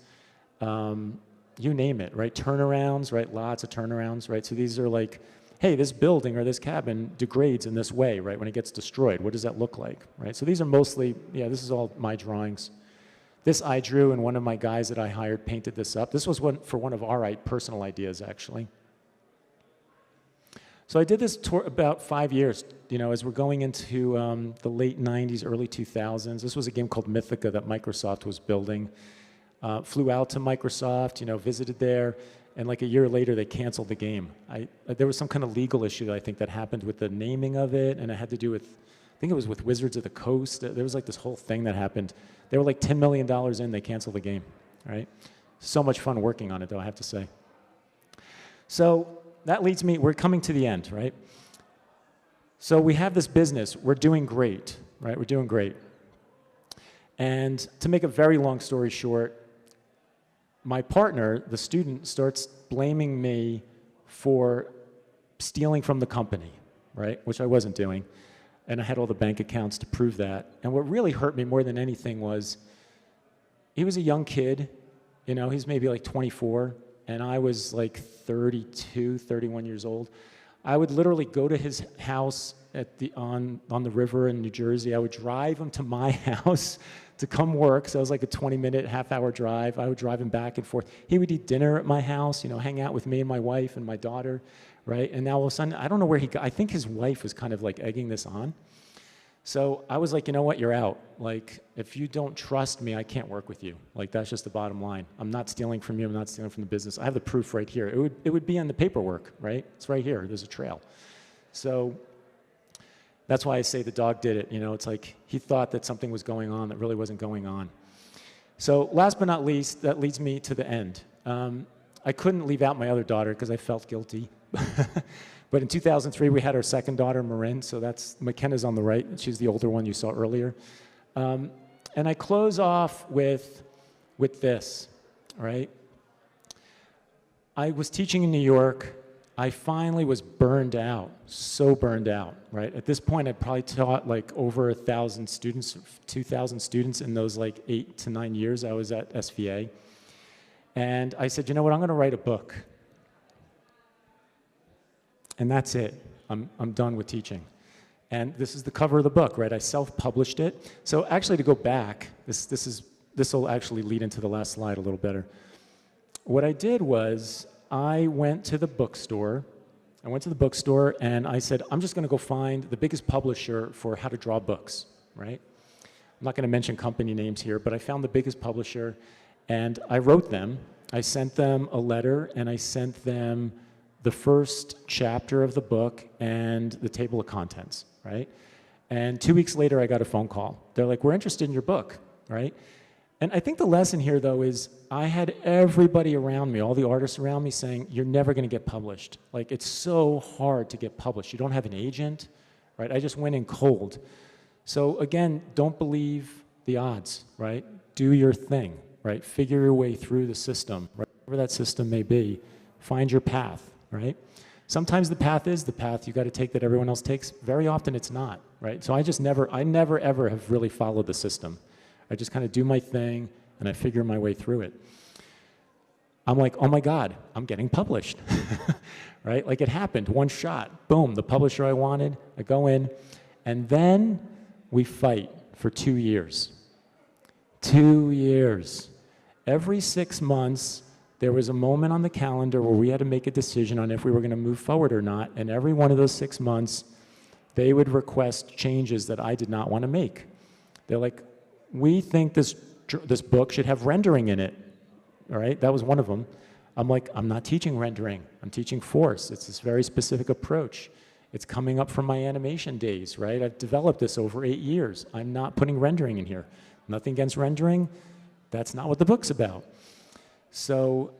you name it, right? Turnarounds, right? Lots of turnarounds, right? So these are like, hey, this building or this cabin degrades in this way, right? When it gets destroyed, what does that look like, right? So these are mostly, yeah, this is all my drawings. This I drew, and one of my guys that I hired painted this up. This was for one of our personal ideas, actually. So I did this tour about 5 years, you know, as we're going into the late 90s, early 2000s. This was a game called Mythica that Microsoft was building. Flew out to Microsoft, you know, visited there, and like a year later, they canceled the game. There was some kind of legal issue, I think, that happened with the naming of it, and it had to do with, I think it was with Wizards of the Coast. There was like this whole thing that happened. They were like $10 million in, they canceled the game, right? So much fun working on it, though, I have to say. So that leads me, we're coming to the end, right? So we have this business, we're doing great, right? We're doing great. And to make a very long story short, my partner, the student, starts blaming me for stealing from the company, right? Which I wasn't doing. And I had all the bank accounts to prove that. And what really hurt me more than anything was, he was a young kid, you know, he's maybe like 24, and I was like 32, 31 years old. I would literally go to his house on the river in New Jersey. I would drive him to my house to come work, so it was like a 20-minute, half-hour drive. I would drive him back and forth. He would eat dinner at my house, you know, hang out with me and my wife and my daughter, right? And now all of a sudden, I don't know where he got, I think his wife was kind of like egging this on. So I was like, you know what, you're out. Like, if you don't trust me, I can't work with you. Like, that's just the bottom line. I'm not stealing from you, I'm not stealing from the business. I have the proof right here. It would be on the paperwork, right? It's right here, there's a trail. So that's why I say the dog did it. You know, it's like he thought that something was going on that really wasn't going on. So last but not least, that leads me to the end. I couldn't leave out my other daughter because I felt guilty. But in 2003, we had our second daughter, Marin. So that's McKenna's on the right. She's the older one you saw earlier. And I close off with this, right? I was teaching in New York. I finally was burned out, so burned out, right? At this point, I probably taught like over 1,000 students, 2,000 students in those like 8 to 9 years I was at SVA. And I said, you know what, I'm gonna write a book. And that's it, I'm done with teaching. And this is the cover of the book, right? I self-published it. So actually to go back, this will actually lead into the last slide a little better. What I did was, I went to the bookstore. And I said, I'm just going to go find the biggest publisher for how to draw books, right? I'm not going to mention company names here, but I found the biggest publisher, And I wrote them. I sent them a letter, and I sent them the first chapter of the book and the table of contents, right? And 2 weeks later, I got a phone call. They're like, we're interested in your book, right? And I think the lesson here, though, is I had everybody around me, all the artists around me saying, you're never going to get published. Like, it's so hard to get published. You don't have an agent, right? I just went in cold. So again, don't believe the odds, right? Do your thing, right? Figure your way through the system, right? Whatever that system may be. Find your path, right? Sometimes the path is the path you got to take that everyone else takes. Very often it's not, right? So I never ever have really followed the system. I just kind of do my thing, and I figure my way through it. I'm like, oh my God, I'm getting published, right? Like it happened, one shot, boom, the publisher I wanted, I go in, and then we fight for 2 years. 2 years. Every 6 months, there was a moment on the calendar where we had to make a decision on if we were going to move forward or not, and every one of those 6 months, they would request changes that I did not want to make. They're like, we think this book should have rendering in it, all right? That was one of them. I'm like, I'm not teaching rendering. I'm teaching force. It's this very specific approach. It's coming up from my animation days, right? I've developed this over 8 years. I'm not putting rendering in here. Nothing against rendering. That's not what the book's about. So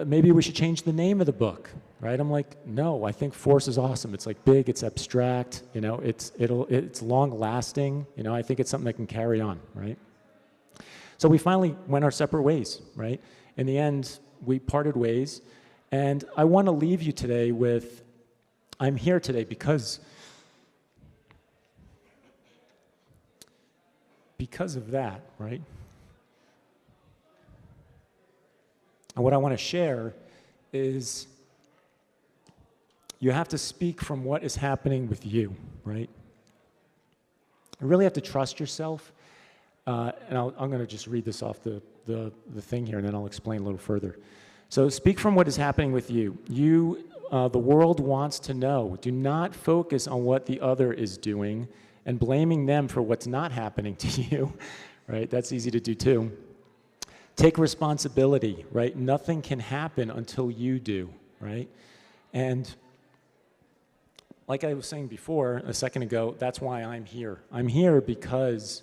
maybe we should change the name of the book, right? I'm like, no, I think force is awesome. It's like big, it's abstract, you know, it's long lasting, you know, I think it's something that can carry on, right? So we finally went our separate ways, right? In the end, we parted ways, and I want to leave you today with, I'm here today because of that, right? And what I want to share is you have to speak from what is happening with you, right? You really have to trust yourself. And I'm going to just read this off the thing here, and then I'll explain a little further. So speak from what is happening with you. The world wants to know. Do not focus on what the other is doing and blaming them for what's not happening to you, right? That's easy to do too. Take responsibility, right? Nothing can happen until you do, right? And like I was saying before, a second ago, that's why I'm here. I'm here because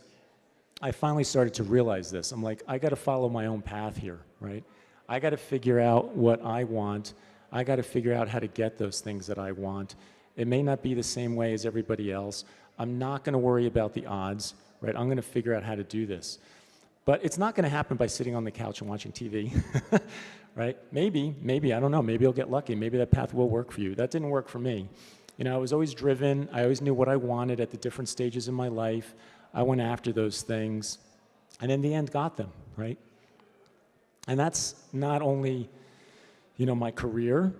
I finally started to realize this. I'm like, I got to follow my own path here, right? I got to figure out what I want. I got to figure out how to get those things that I want. It may not be the same way as everybody else. I'm not going to worry about the odds, right? I'm going to figure out how to do this. But it's not going to happen by sitting on the couch and watching TV, right? Maybe, I don't know. Maybe you'll get lucky. Maybe that path will work for you. That didn't work for me. You know, I was always driven. I always knew what I wanted at the different stages in my life. I went after those things, and in the end got them, right? And that's not only, you know, my career.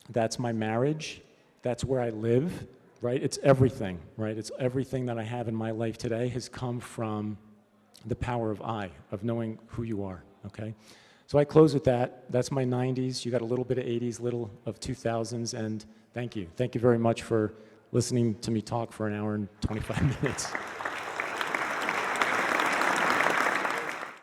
That's my marriage. That's where I live, right? It's everything, right? It's everything that I have in my life today has come from the power of I, of knowing who you are, okay? So I close with that. That's my 90s. You got a little bit of 80s, little of 2000s, and thank you. Thank you very much for listening to me talk for an hour and 25 minutes.